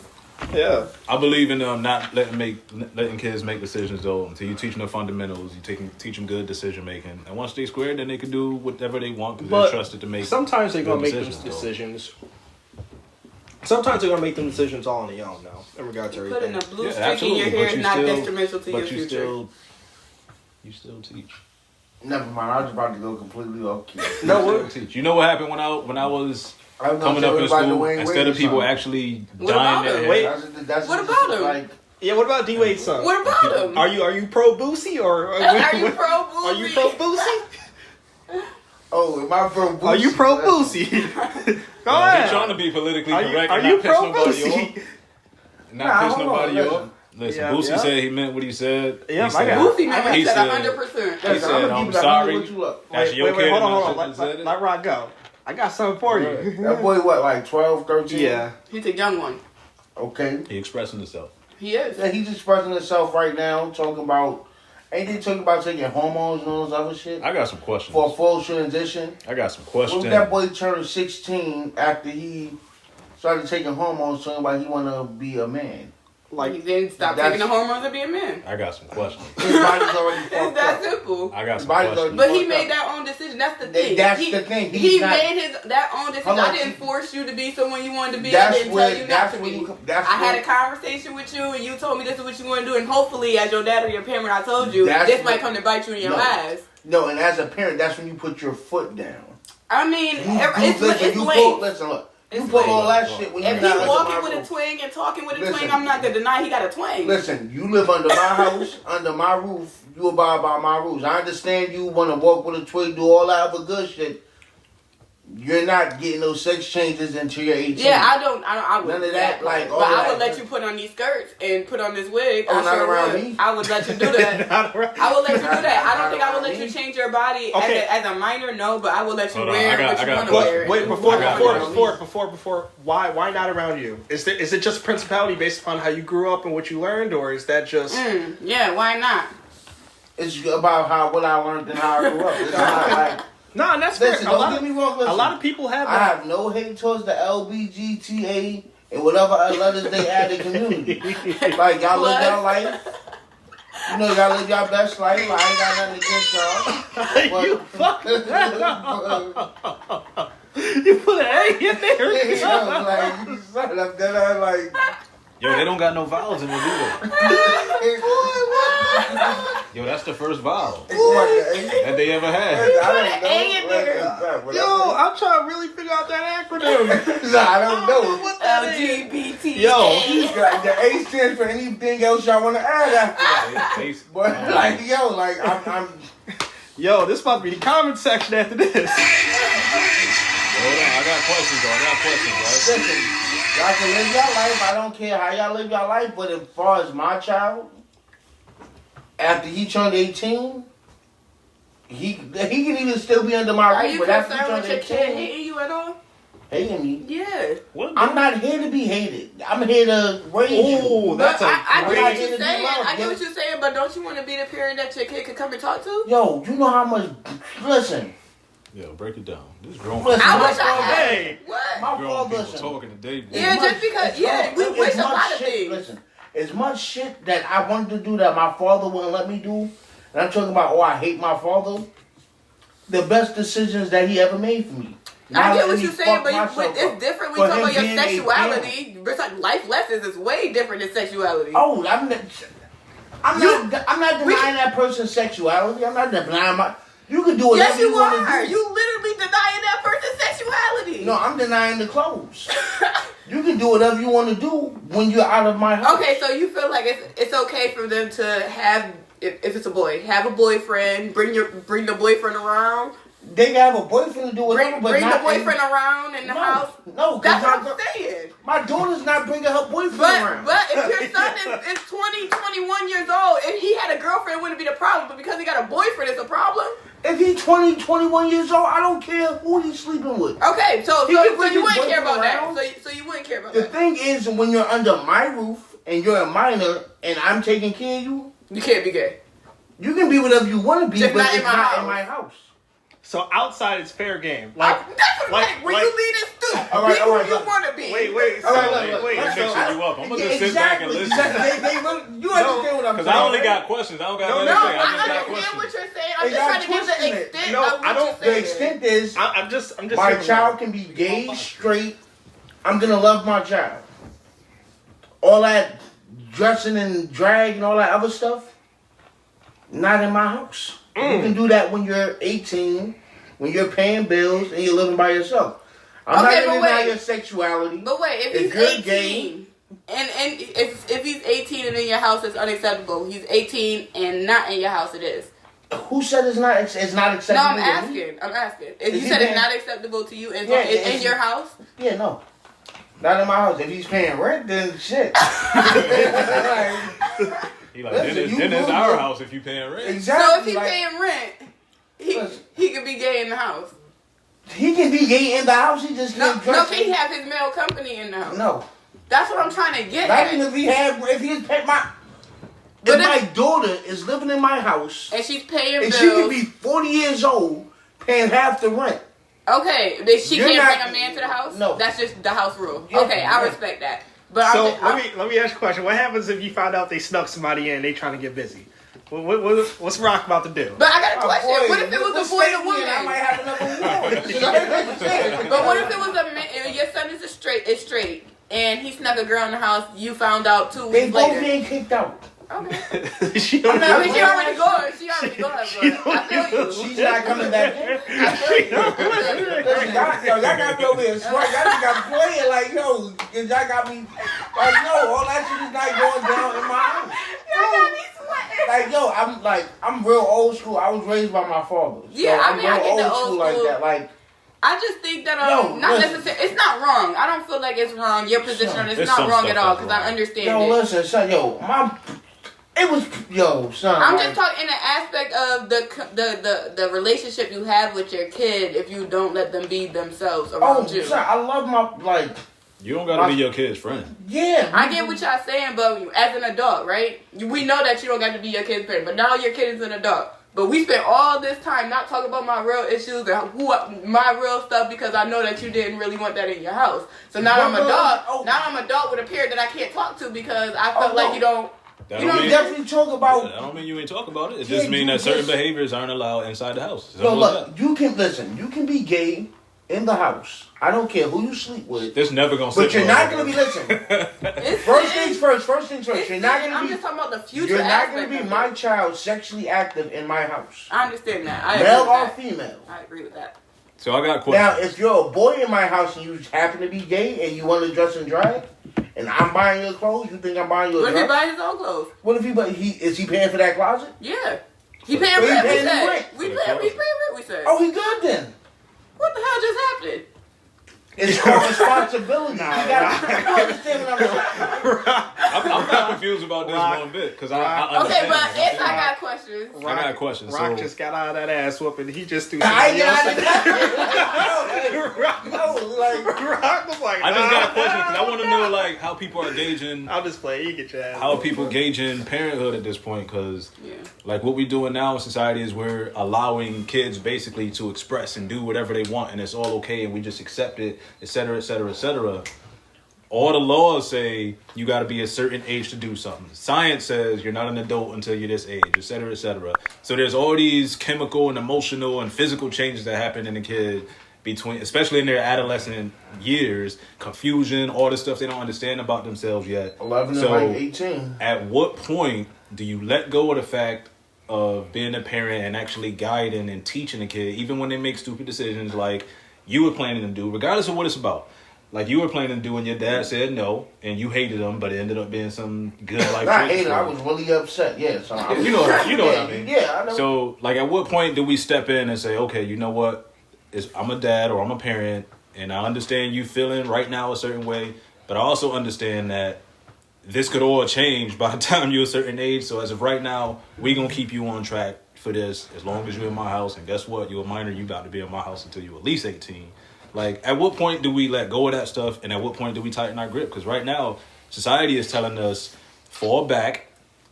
B: Yeah.
C: I believe in not letting kids make decisions though until you teach them the fundamentals. You teach them good decision making, and once they square, then they can do whatever they want because they're trusted to make.
B: Sometimes they're gonna
C: good
B: make those decisions. Sometimes they're gonna make them decisions all on their own now in regard to
E: Putting
B: everything.
E: a blue streak in your hair is not detrimental to your future.
C: You still teach.
A: Never mind. I was about to go completely off key.
B: No,
C: You still teach. You know what happened when I was
A: I was
C: coming up in school? Instead of people actually
E: What
C: dyeing
E: about
C: their
E: him?
C: hair.
B: Wait.
E: What about him?
A: Like,
B: yeah. What about D-Wade's son?
E: What about him?
B: Are you pro Boosie or
E: Are you pro Boosie?
B: Are you pro Boosie?
A: oh, am I from Boosie?
B: Are you pro Boosie? Go ahead.
C: He's trying to be politically
B: Are
C: correct.
B: you
C: and not piss
B: pro
C: nobody
B: Boosie?
C: off. Not piss
A: hold
C: nobody
A: on,
C: off. Listen,
B: Yeah,
C: Boosie
B: yeah.
C: said he meant what he said.
B: Yeah,
C: he
B: my
C: said,
B: guy.
E: Boosie man
C: He
E: said
C: said-
E: 100%.
C: He said, I'm sorry. That's your kid.
B: Hold
C: and I
B: on.
C: shouldn't have said it.
B: Let Rod go. I got something for you.
A: That boy, what, like 12, 13?
B: Yeah.
E: He's a young one.
A: Okay.
C: He expressing himself.
E: He is.
A: Yeah, he's expressing himself right now, talking about, ain't they talking about taking hormones and all this other shit?
C: I got some questions.
A: For a full transition.
C: I got some
A: What
C: questions.
A: if that boy turned 16 after he started taking hormones, talking about he want to be a man?
E: He
B: Like,
E: then stop
A: That's-
E: taking the hormones and be a man.
C: I got some questions.
A: His body's already
E: It's
A: fucked
E: that
A: up.
E: simple.
C: I got some
A: Body's
C: questions.
E: But he
A: fucked
E: made
A: up.
E: that own decision. That's the thing.
A: That's the thing.
E: He
A: He's not-
E: made that own decision.
A: Hold on.
E: I didn't force you to be someone you wanted to be.
A: That's
E: I didn't
A: where-
E: tell you not
A: that's
E: to
A: where
E: be.
A: you- that's
E: I had
A: where-
E: a conversation with you, and you told me this is what you want to do. And hopefully, as your dad or your parent, I told you
A: That's
E: this might
A: what-
E: come to bite you in your
A: No.
E: ass.
A: No, and as a parent, that's when you put your foot down.
E: I mean,
A: You
E: it's
A: listen, you
E: late.
A: pull, listen, look. You
E: It's
A: pull
E: late.
A: all that shit when
E: If
A: you're
E: he
A: not
E: walking
A: under my
E: with a
A: roof.
E: twang and talking with a
A: Listen.
E: twang, I'm not gonna deny he got a twang.
A: Listen, you live under my house, under my roof. You abide by my rules. I understand you want to walk with a twig, do all that other good shit. You're not getting those sex changes until you're 18.
E: Yeah, I would.
A: None of that, like, all
E: but I
A: that.
E: would let you put on these skirts and put on this wig.
A: Oh,
E: I
A: not
E: sure
A: around
E: would.
A: me?
E: I would let you do that.
B: not right.
E: I would let you do that. I don't
A: Not
E: think I would let
A: around
E: you
A: me?
E: change your body
B: Okay.
E: as a minor, no, but I would let you
C: Hold on,
E: wear
C: I got
E: what you
C: a
E: want to
C: question.
E: wear.
B: Wait,
E: and
B: before,
E: walk around.
B: before, why not around you? Is it just principality based upon how you grew up and what you learned, or is that just?
E: Yeah, why not?
A: It's about what I learned and how I grew up. It's not like,
B: No, that's fair.
A: listen,
B: A
A: don't
B: lot,
A: get
B: of,
A: me wrong. Listen,
B: a lot of people have
A: I
B: that.
A: have no hate towards the LBGTA and whatever other letters they add in community. Like, y'all live your life. You know, y'all live your best life. I ain't got nothing against y'all.
B: You fucking you put an A in there.
A: like, you son of that, like,
C: Yo, they don't got no vowels in it either. Yo, that's the first vowel that they ever had.
B: Yo, I'm trying to really figure out that acronym.
A: I don't know.
B: What that is.
E: LGBT.
B: Yo.
A: The A stands for anything else y'all want to add after that. But like, yo, like I'm
B: Yo, this about to be the comment section after this.
C: Hold on, I got questions though. Right?
A: listen. Y'all can live your life. I don't care how y'all live your life. But as far as my child, after he turned 18, he can even still be under my roof.
E: Are you
A: but after he
E: concerned
A: turned
E: with your kid
A: 18,
E: hating you at all?
A: hating me.
E: Yeah.
C: What?
A: I'm not here to be hated. I'm here to raise you.
B: Oh, that's
E: But
B: a
E: I get
A: great-
E: what
A: Great.
E: you're saying. I get
A: Yeah.
E: what you're saying, but don't you want to be the parent that your kid could come and talk to?
A: Yo, you know how much? Listen,
C: Yo, break it down. This grown
A: listen.
E: I
A: my
E: wish I
A: father-
E: had.
B: Hey.
E: What?
A: My
C: grown
A: father,
C: people
A: listen.
C: talking today. Boy.
E: Yeah, just because- we
A: it's
E: wish a
A: much
E: lot of
A: shit-
E: things.
A: Listen, as much shit that I wanted to do that my father wouldn't let me do, and I'm talking about, I hate my father. The best decisions that he ever made for me.
E: I
A: Not
E: get what
A: letting
E: you're
A: me
E: saying,
A: fuck
E: but
A: myself
E: it's
A: up.
E: different when
A: For
E: you talk
A: him
E: about your
A: being a
E: sexuality. It's like life lessons is way different than sexuality.
A: Oh, I'm not denying that person's sexuality. I'm not denying my. You can do whatever
E: yes, you
A: want
E: are.
A: to do.
E: You literally denying that person's sexuality.
A: No, I'm denying the clothes. You can do whatever you want to do when you're out of my house.
E: Okay, so you feel like it's okay for them to have, if it's a boy, have a boyfriend, bring the boyfriend around.
A: They can have a boyfriend to do whatever, but
E: Bring the
A: not
E: boyfriend around in the house.
A: No,
E: That's what
A: because
E: I'm saying.
A: my daughter's not bringing her boyfriend
E: But
A: around.
E: if your son is 20, 21 years old, and he had a girlfriend, it wouldn't be the problem. But because he got a boyfriend, it's a problem.
A: If he's 20, 21 years old, I don't care who he's sleeping with.
E: Okay, so
A: He can
E: you
A: bring his
E: wouldn't care
A: boyfriend
E: about that.
A: around.
E: So you wouldn't care about
A: The
E: that.
A: thing is, when you're under my roof and you're a minor and I'm taking care of you,
E: You can't be gay.
A: you can be whatever you want to be,
E: Just
A: but
E: not in
A: it's
E: my
A: not
E: house.
A: in my house.
B: So outside it's fair game.
E: That's what when you lead us through,
A: All right,
E: be
A: all right,
E: who you
A: look.
E: want to be.
B: Wait.
A: All right,
B: so-
A: look.
B: wait.
C: I'm
A: Let's
C: mixing
A: go.
C: you up. I'm gonna
A: Yeah,
C: just sit back and
A: exactly.
C: listen.
A: You understand what I'm
C: Because
A: saying?
C: I only
A: right?
C: got questions. I don't got
A: No,
C: nothing
E: No,
C: to say. I
E: I
C: just got
E: understand
C: questions.
E: what you're saying. I'm
A: They
E: just
A: got
E: trying to give
A: twisted
E: the
A: it.
E: extent
B: No,
E: of what
B: I don't-
E: you're
A: The
E: saying.
A: extent is,
B: I'm just
A: my
B: hearing
A: child can be gay, straight. I'm gonna love my child. All that dressing and drag and all that other stuff, not in my house. You can do that when you're 18, when you're paying bills and you're living by yourself. I'm
E: Okay,
A: not
E: but
A: gonna deny
E: wait.
A: your sexuality.
E: But wait, if
A: If
E: he's
A: you're
E: 18,
A: gay-
E: and if he's 18 and in your house, it's unacceptable. He's 18 and not in your house, it is.
A: Who said it's not acceptable?
E: No, I'm
A: to me?
E: asking. If
A: Is
E: you
A: he
E: said it's
A: paying-
E: not acceptable to you in
A: Yeah,
E: in
A: it's-
E: your house,
A: Yeah, no. Not in my house. If he's paying rent, then shit. Like,
C: He like,
A: Listen,
C: then it's,
A: you
C: then it's
A: move
C: our
A: your-
C: house if you paying rent.
A: exactly.
E: so if he's
A: like,
E: paying rent,
A: Listen.
E: he could be gay in the house.
A: he can be gay in the house. He just
E: No,
A: can't
E: no,
A: dress.
E: can he have his male company in the house?
A: No.
E: That's what I'm trying to get
A: Not
E: at.
A: even if he's paying my.
E: But
A: If my
E: if-
A: daughter is living in my house
E: And she's paying
A: and
E: bills.
A: she could be 40 years old paying half the rent.
E: Okay, then she
A: You're
E: can't
A: not-
E: bring a man to the house?
A: No.
E: That's just the house rule.
A: Yeah,
E: Okay, I
A: yeah.
E: respect that. But
B: So
E: I'm,
B: let me ask you a question. What happens if you find out they snuck somebody in and they trying to get busy? What's Rock about to do?
E: But I got a question.
A: Boy,
E: What if it was
A: what
E: a boy and a
A: state we in? I might
E: woman?
A: have another war.
E: But what if it was a man? Your son is straight, and he snuck a girl in the house. You found out 2
A: They
E: weeks
A: both
E: later.
A: getting kicked out.
E: Okay.
B: She
A: I'm not-
E: I mean, she already gone. She already gone. But I feel you.
A: She's not coming back in.
E: I feel you.
A: Listen, y'all got me over here smart. Y'all just got me playing like, yo, y'all got me, like, yo, all that shit is not going down in my house.
E: Y'all got me sweating.
A: Like, I'm real old school. I was raised by my father. So
E: Yeah, I
A: I'm
E: mean, I
A: real
E: get the old
A: like
E: school.
A: that. Like,
E: I just think that
A: Yo,
E: not
A: listen.
E: necessarily. It's not wrong. I don't feel like it's wrong. Your position on it's
C: There's
E: not
C: some
E: wrong
C: stuff
E: at all
C: that's
E: because I
C: wrong.
E: understand
A: yo,
E: it.
A: listen, son, son.
E: I'm
A: like,
E: just talking in the aspect of the relationship you have with your kid if you don't let them be themselves around you.
A: son, I love my,
C: You don't gotta be your kid's friend.
A: yeah.
E: I get what y'all saying, but as an adult, right? We know that you don't got to be your kid's parent, but now your kid is an adult. But we spent all this time not talking about my real issues and my real stuff because I know that you didn't really want that in your house. So now I'm adult. Now I'm adult with a parent that I can't talk to because I felt like you don't.
C: That
E: You
C: don't
E: know,
C: mean,
A: Definitely talk about.
C: I don't mean you ain't talk about it. It
A: Yeah,
C: just means
A: you
C: that certain
A: just-
C: behaviors aren't allowed inside the house.
A: No,
C: Simple as
A: look, you can listen. You can be gay in the house. I don't care who you sleep with.
C: that. This never gonna.
A: But
C: sit
A: you're
C: well
A: not
C: with
A: gonna
C: us.
A: be listening.
E: It's
A: First
E: sin.
A: things first. First things first.
E: It's
A: You're not
E: sin.
A: gonna
E: I'm
A: be.
E: just talking about the future.
A: You're not
E: aspect
A: gonna be
E: of
A: my
E: it.
A: child sexually active in my house.
E: I understand that. I
A: Male
E: agree
A: or
E: with that.
A: female.
E: I agree with that.
C: So I got
A: Now,
C: questions.
A: if you're a boy in my house and you happen to be gay and you want to dress and drag, and I'm buying your clothes, you think I'm buying your
E: What if he
A: dress?
E: buy his own clothes?
A: What if is he paying for that closet?
E: Yeah. He paying
A: So he
E: rent, we
A: paying
E: said.
A: rent.
E: We paying rent, we said.
A: Oh, he good then.
E: What the hell just happened?
A: It's called responsibility. You understand what I'm saying?
C: I'm not confused about this
B: Rock.
C: one bit because
E: Okay,
C: understand
E: but
C: this.
E: if I got questions.
C: I got a question.
B: Rock
C: So
B: just got out of that ass whooping. He just threw
A: I ain't
B: somebody
A: got
B: else.
A: it. No, like,
B: Rock was like,
C: I just got a
B: nah.
C: question because I want to know like how people are gauging
B: I'll just play. You get your ass.
C: how are people gauging parenthood at this point because
E: Yeah.
C: like what we doing now in society is we're allowing kids basically to express and do whatever they want and it's all okay and we just accept it, etc., etc., etc. All the laws say you got to be a certain age to do something. Science says you're not an adult until you're this age, etc., etc. So there's all these chemical and emotional and physical changes that happen in the kid between, especially in their adolescent years, confusion, all the stuff they don't understand about themselves yet.
A: 11
C: So,
A: and like 18.
C: At what point do you let go of the fact of being a parent and actually guiding and teaching a kid, even when they make stupid decisions like you were planning to do, regardless of what it's about? Like you were planning to do and your dad said no, and you hated him, but it ended up being some good life
A: Not
C: choice
A: hating,
C: for
A: I
C: you.
A: was really upset. Yeah, so
C: You know what I mean.
A: Yeah, I know.
C: So, like, at what point do we step in and say, okay, you know what? I'm a dad or I'm a parent, and I understand you feeling right now a certain way, but I also understand that this could all change by the time you're a certain age. So as of right now, we gonna keep you on track for this as long as you're in my house. And guess what? You're a minor. You about to be in my house until you're at least 18. Like, at what point do we let go of that stuff? And at what point do we tighten our grip? Because right now, society is telling us, fall back,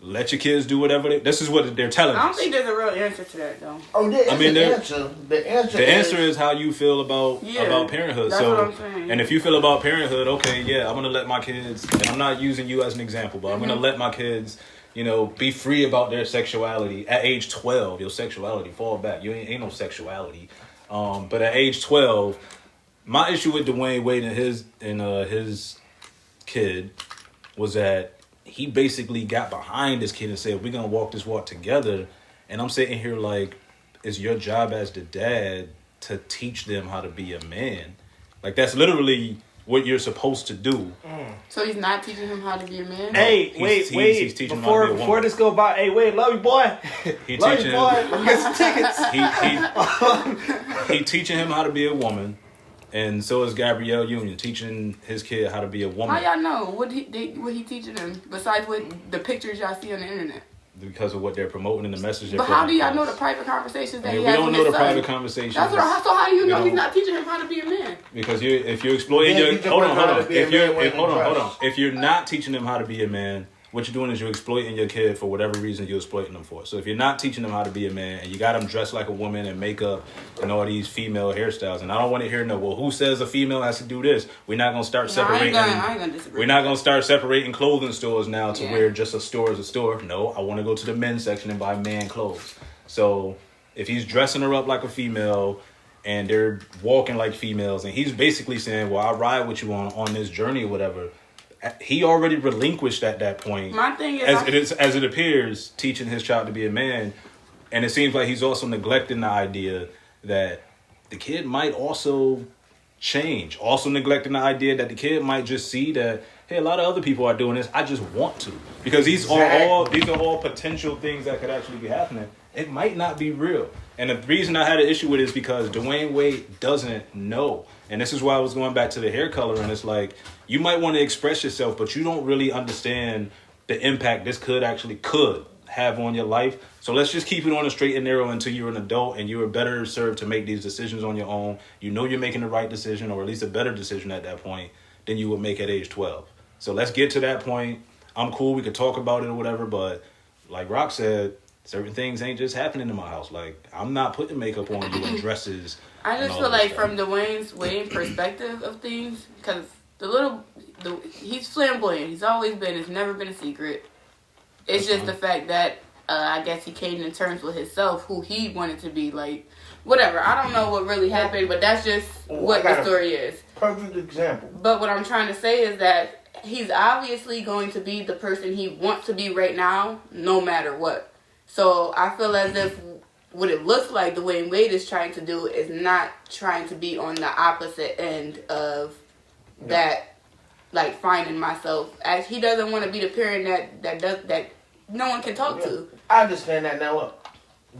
C: let your kids do whatever this is what they're telling
E: I don't
C: us.
E: think there's a real answer to that though.
A: Oh,
C: I mean,
A: the answer. The answer
C: is how you feel about parenthood.
E: That's
C: So,
E: what I'm saying.
C: and if you feel about parenthood, okay, yeah, I'm gonna let my kids. And I'm not using you as an example, but I'm gonna let my kids, be free about their sexuality at age 12. Your sexuality, fall back. You ain't no sexuality. But at age 12, my issue with Dwayne Wade and his kid was that he basically got behind this kid and said, we're going to walk this walk together. And I'm sitting here like, it's your job as the dad to teach them how to be a man. Like, that's literally what you're supposed to do.
E: So he's not teaching him how to be a man?
B: Hey,
C: He's
B: wait.
C: teaching him how to be a
B: Before
C: woman.
B: this go by, hey, wait, love you, boy.
C: He
B: Love
C: teaching
B: you, boy. Let me get some tickets.
C: he teaching him how to be a woman. And so is Gabrielle Union teaching his kid how to be a woman.
E: How y'all know? What he teaching him besides what the pictures y'all see on the internet?
C: Because of what they're promoting and the message they're
E: But how
C: putting
E: do y'all know
C: across.
E: the private conversations that
C: I mean,
E: he
C: we
E: has
C: don't
E: with
C: know
E: his
C: the
E: son?
C: private conversations.
E: So how do you know
C: We
E: he's
C: don't.
E: not teaching him how to be a man?
C: Because if you're exploiting
A: Yeah,
C: your
A: you can
C: hold
A: learn
C: on.
A: how to be a man
C: Hold
A: when
C: on.
A: dressed.
C: If you're not teaching them how to be a man, what you're doing is you're exploiting your kid for whatever reason you're exploiting them for. So if you're not teaching them how to be a man and you got them dressed like a woman and makeup and all these female hairstyles, and I don't want to hear who says a female has to do this? We're not gonna start separating.
E: I ain't gonna disagree.
C: We're not gonna start separating clothing stores now to
E: Yeah.
C: where just a store is a store. No, I want to go to the men's section and buy man clothes. So if he's dressing her up like a female and they're walking like females, and he's basically saying, well, I'll ride with you on this journey or whatever, he already relinquished at that point.
E: My thing is,
C: As it appears, teaching his child to be a man. And it seems like he's also neglecting the idea that the kid might also change. Also neglecting the idea that the kid might just see that, hey, a lot of other people are doing this. I just want to. Because these are all potential things that could actually be happening. It might not be real. And the reason I had an issue with it is because Dwayne Wade doesn't know. And this is why I was going back to the hair color. And it's like, you might want to express yourself, but you don't really understand the impact this could have on your life. So let's just keep it on the straight and narrow until you're an adult and you're better served to make these decisions on your own. You know you're making the right decision, or at least a better decision at that point than you would make at age 12. So let's get to that point. I'm cool. We could talk about it or whatever. But like Rock said, certain things ain't just happening in my house. Like, I'm not putting makeup on you and dresses.
E: I just
C: and all
E: feel
C: that
E: like
C: stuff.
E: from Dwayne's Wayne perspective of things, because he's flamboyant. He's always been. It's never been a secret. It's just the fact that I guess he came to terms with himself, who he wanted to be. Like, whatever. I don't know what really happened, but that's just what the story is.
A: Perfect example.
E: But what I'm trying to say is that he's obviously going to be the person he wants to be right now, no matter what. So I feel as if what it looks like Dwayne Wade is trying to do is not trying to be on the opposite end of that, like finding myself. As he doesn't want to be the parent that no one can talk to.
A: I understand that now. Look,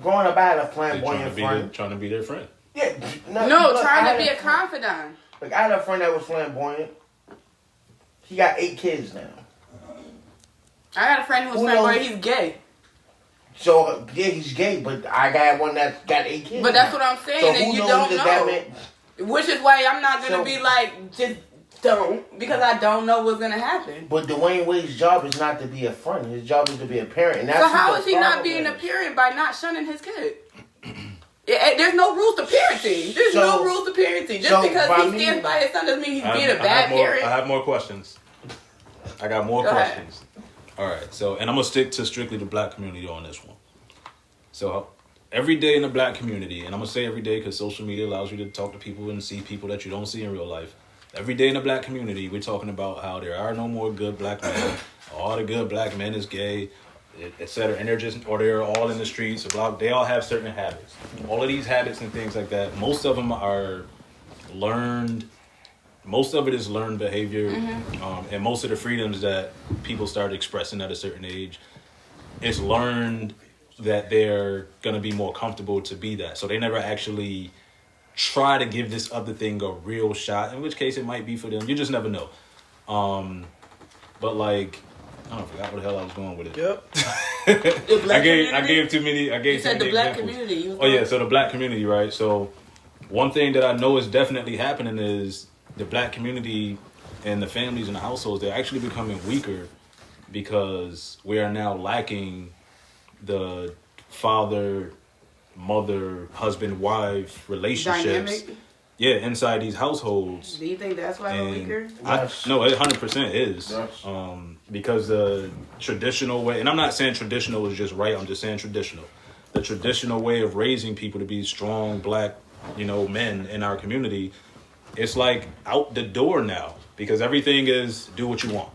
A: growing up, I had a flamboyant friend.
C: Trying to be their friend.
A: Yeah,
E: No, trying to be a confidant.
A: Like, I had a friend that was flamboyant. He got 8 kids now.
E: I got a friend who was
A: Who
E: flamboyant.
A: knows?
E: He's gay.
A: So, yeah, he's gay, but I got one that got 8 kids.
E: But that's
A: now.
E: what I'm saying,
A: So
E: and
A: who
E: you
A: knows
E: don't
A: if
E: know.
A: that meant,
E: Which is why I'm not going to
A: So-
E: be like, just don't, because I don't know what's going to happen.
A: but Dwayne Wade's job is not to be a friend. His job is to be a parent. And that's
E: So
A: what
E: how
A: the
E: is he not
A: problem
E: being a
A: is.
E: parent by not shunning his kid? There's no rules to parenting. There's
A: So-
E: no rules to parenting. Just
A: so
E: because
A: by
E: he
A: me-
E: stands by his son doesn't mean he's
C: I
E: being a
C: have
E: bad
C: more,
E: parent.
C: I have more questions. I got more
E: Go ahead.
C: questions. All right. So, and I'm going to stick to strictly the black community on this one. So, every day in the black community, and I'm going to say every day because social media allows you to talk to people and see people that you don't see in real life. Every day in the black community, we're talking about how there are no more good black men. All the good black men is gay, etc. And they're all in the streets. They all have certain habits. All of these habits and things like that, most of them are learned. Most of it is learned behavior. And most of the freedoms that people start expressing at a certain age, it's learned that they're going to be more comfortable to be that. So they never actually try to give this other thing a real shot, in which case it might be for them. You just never know. But like, I forgot where the hell I was going with it.
B: Yep.
E: The black
C: I
E: community?
C: gave too many.
E: You said the
C: too many
E: black
C: examples.
E: community. You was
C: Oh yeah,
E: going-
C: so the black community, right? So one thing that I know is definitely happening is the black community and the families and the households, they're actually becoming weaker because we are now lacking the father, mother, husband, wife relationships.
E: Dynamic.
C: Yeah, inside these households.
E: Do you think that's why we're weaker?
C: No, it 100% is.
A: Yes.
C: Because the traditional way, and I'm not saying traditional is just right, I'm just saying traditional. The traditional way of raising people to be strong black, men in our community, it's like out the door now. Because everything is do what you want.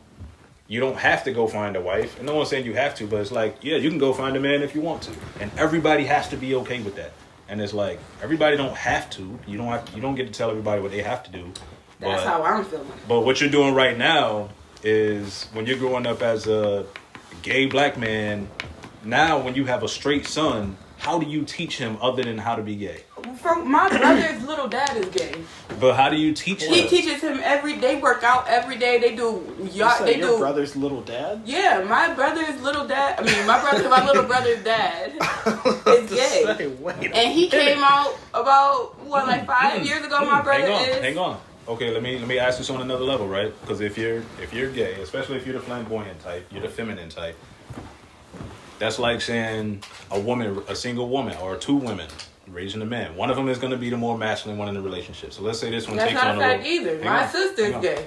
C: You don't have to go find a wife. And no one's saying you have to, but it's like, yeah, you can go find a man if you want to. And everybody has to be okay with that. And it's like, everybody don't have to. You don't get to tell everybody what they have to do.
E: That's how I'm feeling.
C: But what you're doing right now is when you're growing up as a gay black man, now when you have a straight son, how do you teach him other than how to be gay?
E: From my brother's little dad is gay.
C: But how do you teach him?
E: He teaches him every day. Work out every day. They do yacht. They
B: your
E: do.
B: brother's little dad?
E: Yeah, my brother's little dad. My little brother's dad is gay. And he came out about 5 years ago. My brother
C: Hang on. Okay, let me ask this on another level, right? Because if you're gay, especially if you're the flamboyant type, you're the feminine type. That's like saying a single woman or two women raising a man. One of them is going to be the more masculine one in the relationship. So let's say this one
E: That's
C: takes on
E: not a fact either. My sister's gay.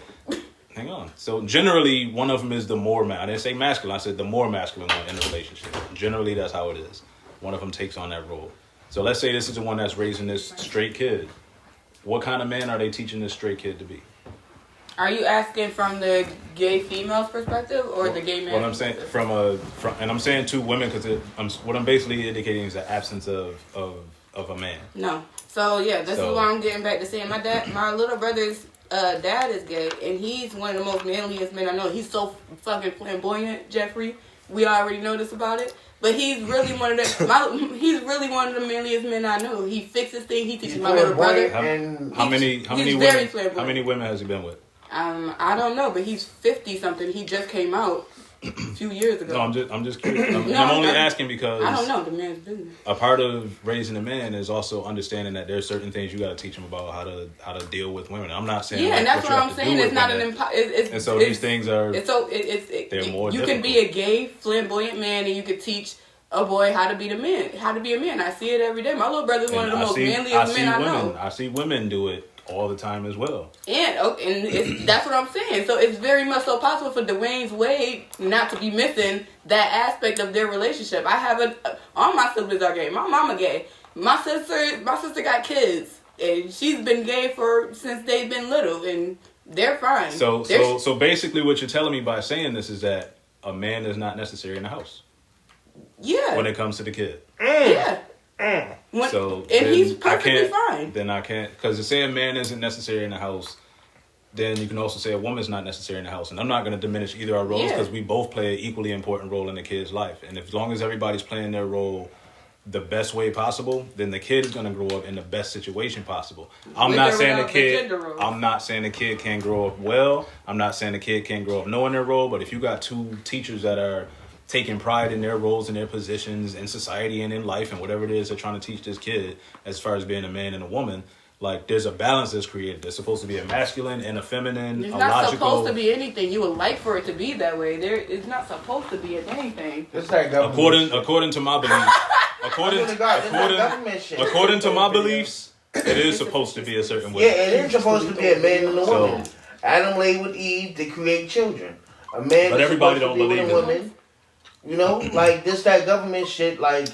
C: Hang on. So generally, one of them is the more I didn't say masculine. I said the more masculine one in the relationship. Generally, that's how it is. One of them takes on that role. So let's say this is the one that's raising this straight kid. What kind of man are they teaching this straight kid to be?
E: Are you asking from the gay female's perspective or the gay man's
C: What I'm saying
E: perspective?
C: and I'm saying two women because what I'm basically indicating is the absence of a man.
E: No. So yeah, this is why I'm getting back to saying my little brother's dad is gay, and he's one of the most manliest men I know. He's so fucking flamboyant, Jeffrey. We already know this about it. But he's really one of the manliest men I know. He fixes things. He teaches my little brother.
C: How many women has he been with?
E: I don't know, but he's 50 something. He just came out a few years ago.
C: No, I'm just curious. I'm only asking because
E: I don't know the man's business.
C: A part of raising a man is also understanding that there's certain things you got to teach him about how to deal with women. I'm not saying
E: and that's what I'm saying. It's not an
C: and so these things are.
E: They're
C: more.
E: You can be a gay, flamboyant man, and you could teach a boy how to be a man. I see it every day. My little brother's one of the most manliest men I know.
C: I see women do it all the time as well.
E: And that's what I'm saying. So it's very much so possible for Dwayne Wade not to be missing that aspect of their relationship. I have all my siblings are gay. My mama gay. My sister got kids, and she's been gay since they've been little, and they're fine.
C: So basically, what you're telling me by saying this is that a man is not necessary in the house.
E: Yeah.
C: When it comes to the kid.
E: Yeah. He's perfectly fine.
C: Then I can't, because to say a man isn't necessary in the house, then you can also say a woman's not necessary in the house. And I'm not going to diminish either our roles because we both play an equally important role in the kid's life. And as long as everybody's playing their role the best way possible, then the kid is going to grow up in the best situation possible. I'm not saying the kid can't grow up well. I'm not saying the kid can't grow up knowing their role. But if you got two teachers that are taking pride in their roles and their positions in society and in life and whatever it is they're trying to teach this kid as far as being a man and a woman, like there's a balance that's created. There's supposed to be a masculine and a feminine,
E: it's
C: a
E: not
C: logical.
E: Supposed to be anything. You would like for it to be that way. It's not supposed to be anything.
C: According to my beliefs, according to my beliefs, it is supposed to be a certain way.
A: Yeah, it is supposed to be a man and a woman. Adam laid with Eve to create children. A man
C: but
A: is
C: everybody
A: supposed
C: don't
A: to be
C: believe
A: with a woman. You know, like that government shit. Like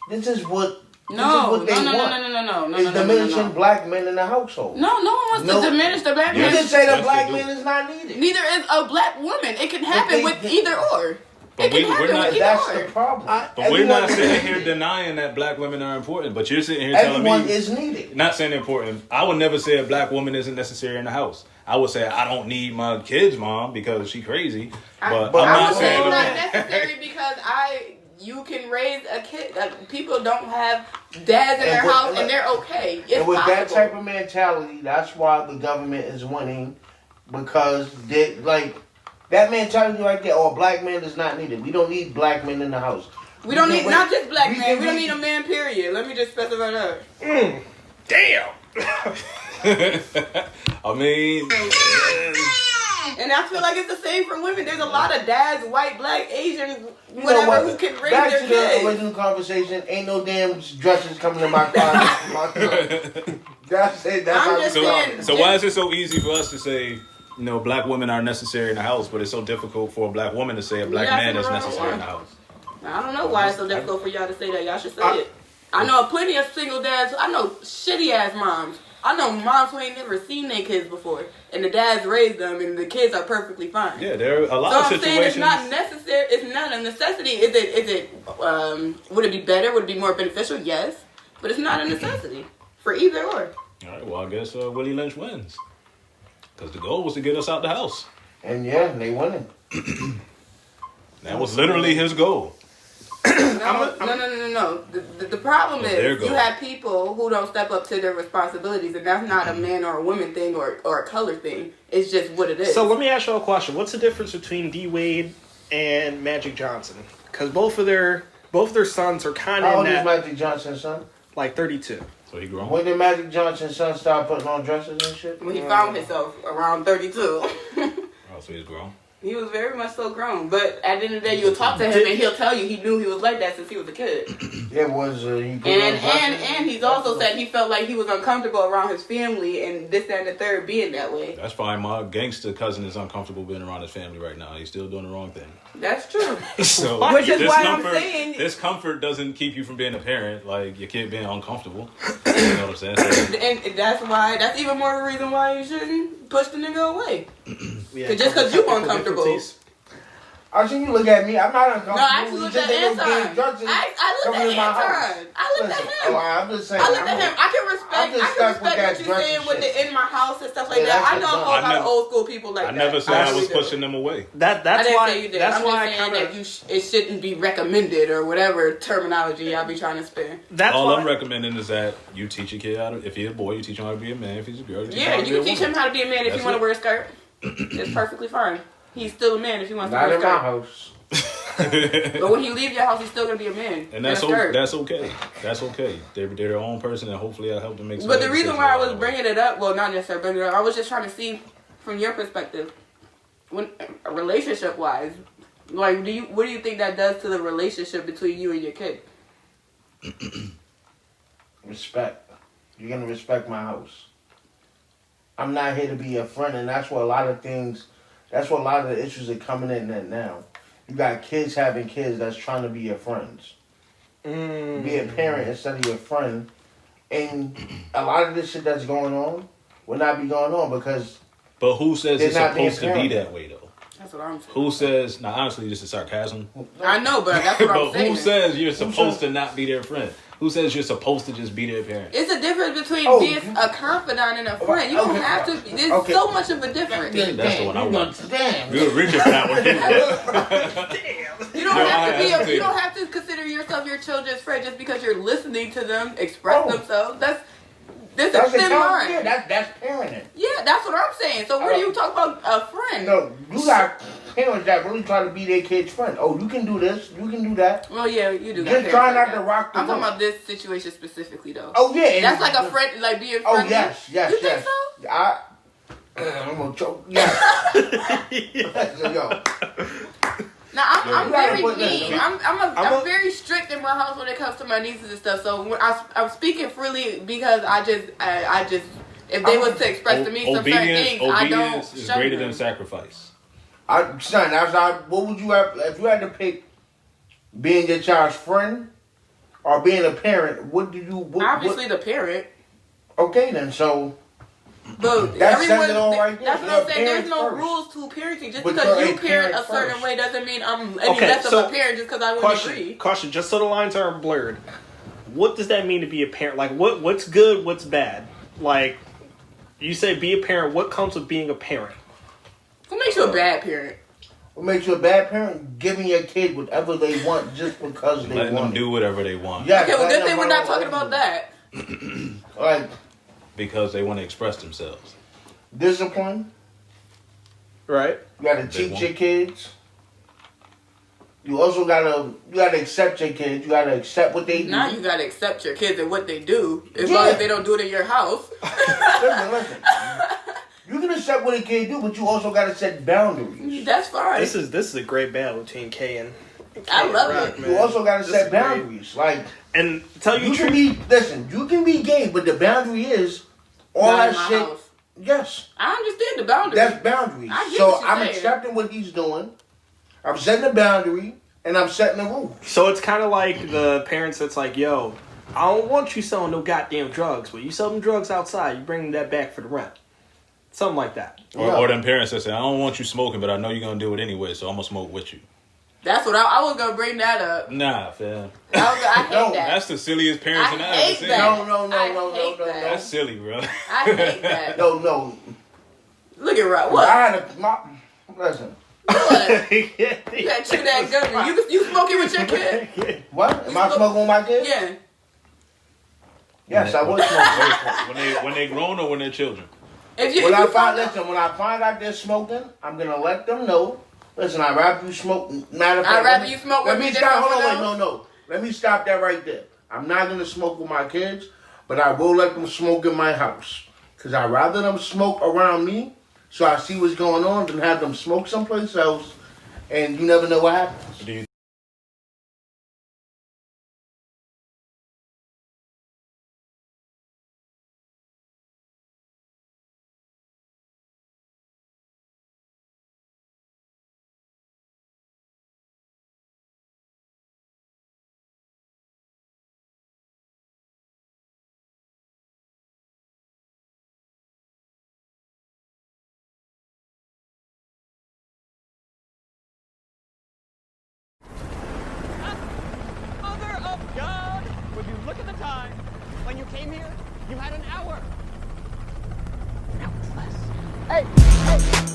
A: this is what they want.
E: No.
A: It's diminishing black men in the household.
E: No one wants to diminish the black man.
A: You just say the black man is not needed.
E: Neither is a black woman. It can happen with either or.
C: But
A: that's the problem.
C: But we're not sitting here denying that black women are important. But you're sitting here telling me
A: everyone is needed.
C: Not saying important. I would never say a black woman isn't necessary in the house. I would say I don't need my kid's mom because she's crazy. But I'm not saying
E: it's not necessary because you can raise a kid. People don't have dads in their house and they're okay. It's
A: with
E: possible.
A: that type of mentality, that's why the government is winning because that mentality right there. Oh, a black man is not needed. We don't need black men in the house.
E: We don't need not just black men. We don't need a man. Period. Let me just specify that.
C: Damn. I mean,
E: And I feel like it's the same for women. There's a lot of dads, white, black, Asian,
A: You know
E: whatever,
A: what?
E: who can raise
A: Back
E: their
A: to the
E: kids.
A: original conversation. Ain't no damn dresses coming in my closet. That's it. That's
E: I'm
A: how
E: just
A: we
E: saying-
A: talk.
C: So why is it so easy for us to say, black women are necessary in the house, but it's so difficult for a black woman to say a black
E: Yeah,
C: man is
E: that's the
C: necessary
E: wrong
C: in the
E: one.
C: house?
E: I don't know why it's so difficult for y'all to say that. Y'all should say it. I know plenty of single dads. I know shitty ass moms. I know moms who ain't never seen their kids before, and the dads raised them, and the kids are perfectly fine.
C: Yeah, there are a lot
E: So
C: of
E: I'm saying it's
C: situations.
E: not necessary. It's not a necessity. Is it? Would it be better? Would it be more beneficial? Yes, but it's not a necessity for either or.
C: All right, well, I guess Willie Lynch wins. Because the goal was to get us out the house.
A: And yeah, they winning.
C: That was literally his goal.
E: No. The problem
C: Well, there
E: is
C: you
E: you
C: go.
E: have people who don't step up to their responsibilities, and that's not a man or a woman thing or a color thing. It's just what it is.
B: So let me ask you a question. What's the difference between D Wade and Magic Johnson? Because both of their sons are kind
A: How
B: of
A: old
B: in
A: is
B: that,
A: Magic Johnson's son?
B: like 32.
C: So he grown.
A: When did Magic Johnson's son start putting on dresses and shit?
E: when he found himself around 32,
C: Oh, so he's grown.
E: he was very much so grown. But at the end of the day, you'll talk to him, and he'll tell you he knew he was like that since he was a kid.
A: Yeah, was he put
E: And
A: on dresses?
E: and he's also said he felt like he was uncomfortable around his family and this, that, and the third being that way.
C: That's fine. My gangster cousin is uncomfortable being around his family right now. He's still doing the wrong thing.
E: That's true.
C: So
E: Which is
C: this
E: why I'm
C: comfort-
E: saying-
C: this comfort doesn't keep you from being a parent. Like your kid being uncomfortable. You know what I'm saying? So,
E: And that's even more of a reason why you shouldn't push the nigga away.
B: We
E: Just 'cause you uncomfortable.
B: differences.
A: I see you look at me. I'm not uncomfortable.
E: No, I actually
A: You
E: looked
A: just
E: at
A: ain't no damn
E: Anton.
A: dresses
E: I looked
A: coming
E: at
A: in my house.
E: Anton. I looked at
A: Listen,
E: him.
A: I'm just saying.
E: I looked at him. I can
A: I'm
E: respect.
A: just
E: I can
A: stuck with
E: respect
A: that
E: what you're
A: dress
E: saying
A: and
E: with
A: shit.
E: the in my house and stuff like
A: Yeah,
E: that.
A: that's
E: I know a
A: what's
E: whole
C: done.
E: lot
C: I
E: of
C: never-
E: old school people like
C: I
E: that.
C: never said I was
E: really do.
C: pushing them away.
B: That's
E: I didn't
B: why.
E: say you did.
B: That's
E: I'm
B: why
E: just
B: I
E: saying
B: kind
E: that
B: of.
E: it shouldn't be recommended or whatever terminology y'all be trying to spin.
B: That's
C: All
B: why.
C: I'm recommending is that you teach your kid how to. If he's a boy, you teach him how to be a man. If he's a girl, you teach him
E: Yeah,
C: how to be
E: you
C: a
E: can teach
C: woman.
E: him how to be a man if
C: That's
E: you want
C: it.
E: to wear a skirt. It's perfectly fine. He's still a man if he wants to
A: Not
E: wear a
A: in my
E: skirt.
A: house.
E: But when he leaves your house, he's still gonna be a man.
C: And that's
E: in a skirt.
C: that's okay. That's okay. They're their own person, and hopefully I help them make. some
E: But the
C: better
E: reason
C: decisions
E: why I
C: along
E: was
C: the way.
E: bringing it up, well, not necessarily bringing it up, I was just trying to see from your perspective, when relationship wise, like, what do you think that does to the relationship between you and your kid?
A: Respect. You're gonna respect my house. I'm not here to be a friend, and that's what a lot of things. That's what a lot of the issues are coming in at now. You got kids having kids that's trying to be your friends. Be a parent instead of your friend, and a lot of this shit that's going on will not be going on because
C: But who says
A: They're
C: it's
A: not being
C: supposed to be
A: parent.
C: that way though?
E: That's what I'm saying.
C: Who says? Now, honestly, this is sarcasm.
E: I know, but that's what I'm
C: But
E: saying.
C: who says you're supposed to not be their friend? Who says you're supposed to just be their parent?
E: It's a difference between
A: Oh,
E: being
A: you-
E: a confidant and a friend. You don't
A: Okay.
E: have to. There's
A: Okay.
E: so much of a difference.
C: That's the one I want.
A: Damn.
C: Good riddance for that one.
E: You don't
C: No,
E: have to be.
C: I
E: You don't have to consider yourself your children's friend just because you're listening to them express
A: Oh.
E: themselves. There's a
A: That's
E: thin line.
A: yeah, that's parenting.
E: Yeah, that's what I'm saying. So where do you talk about a friend?
A: No, you got parents that really try to be their kid's friend. Oh, you can do this, you can do that.
E: Well, yeah, you do. got
A: Just
E: parents
A: try
E: like
A: not
E: that.
A: to rock the
E: I'm talking
A: boat.
E: about this situation specifically, though.
A: Oh yeah,
E: That's like a friend, like being
A: Oh
E: friendly.
A: yes, yes,
E: You
A: yes.
E: think so?
A: I'm gonna choke. Yes. Yo,
E: Now I'm
A: You gotta
E: very
A: put that-
E: mean. I'm very strict in my house when it comes to my nieces and stuff. So when I'm speaking freely because I just if they was to express to me some certain things, I don't
C: Obedience is
E: shun
C: greater
E: them.
C: than sacrifice.
A: son, what would you have if you had to pick being your child's friend or being a parent? What do you?
E: Obviously, the parent.
A: Okay, then so.
E: But
A: That
E: everyone,
A: says it all right there.
E: that's what
A: You're
E: I'm saying. There's
A: parents
E: no
A: first.
E: rules to parenting. Just
A: But
E: because
A: you're
E: you
A: a
E: parent a
A: parent
E: certain
A: first.
E: way doesn't mean I'm any
B: Okay,
E: less
B: so-
E: of a parent just because I wouldn't agree.
B: Caution, just so the lines aren't blurred. What does that mean to be a parent? Like, what's good, what's bad? Like, you say be a parent. What comes with being a parent?
E: What makes you a bad parent?
A: What makes you a bad parent? Giving your kid whatever they want just because they
C: Letting them
A: want.
C: do whatever they want
A: Yes,
E: Okay, well,
A: letting
E: good thing
A: them
E: we're
A: run
E: not talking
A: over
E: about
A: you.
E: that.
A: Like
C: because they want to express themselves.
A: discipline.
B: Right.
A: You gotta
C: They
A: teach
C: won't.
A: your kids. You also gotta accept your kids. You gotta accept what they do.
E: Now you gotta accept your kids and what they do, as
A: Yeah.
E: long as they don't do it in your house.
A: Listen. You can accept what a kid do, but you also gotta set boundaries.
E: That's fine.
B: This is a great battle between K and
E: I love
B: Rock,
E: it.
B: man.
A: You also gotta
B: This
A: set
B: is great.
A: boundaries. Like
B: And tell you
A: you
B: the
A: can
B: truth,
A: be you can be gay, but the boundary is all
E: Not in
A: that
E: my
A: shit.
E: house.
A: Yes,
E: I understand the boundary.
A: that's boundaries.
E: I get
A: So
E: what you're
A: I'm
E: saying.
A: accepting what he's doing. I'm setting a boundary and I'm setting a rule.
B: so it's kind of like the parents that's like, yo, I don't want you selling no goddamn drugs, but you sell them drugs outside, you bring that back for the rent. Something like that.
C: Or them parents that say, I don't want you smoking, but I know you're going to do it anyway, so I'm going to smoke with you.
E: That's what I was gonna bring that up.
C: Nah, fam.
E: I hate
A: No,
E: that.
C: That's the silliest parents
E: I
C: in
E: hate
C: ever seen.
E: that.
A: No,
E: I hate that.
C: That's silly, bro.
E: I hate that.
A: No.
E: Look at Rob.
A: I
E: What?
A: had listen.
E: What? You got chew that gum. You smoking with your kid?
A: What? Am I smoking with my kids?
E: Yeah.
A: Yes, I was smoking.
C: when they grown or when they're children?
E: If you,
A: When
E: if
A: I
E: you
A: find
E: find out,
A: listen, when I find out they're smoking, I'm gonna let them know. Listen, I'd rather you smoke. Matter of fact,
E: I'd rather you smoke
A: let
E: with
A: me
E: me
A: stop.
E: than
A: Hold on, wait,
E: someone
A: no. Let me stop that right there. I'm not gonna smoke with my kids, but I will let them smoke in my house. Cause I'd rather them smoke around me, so I see what's going on, than have them smoke someplace else, and you never know what happens.
C: Do you
D: Mother of God! Would you look at the time? When you came here, you had an hour. Now it's less. Hey!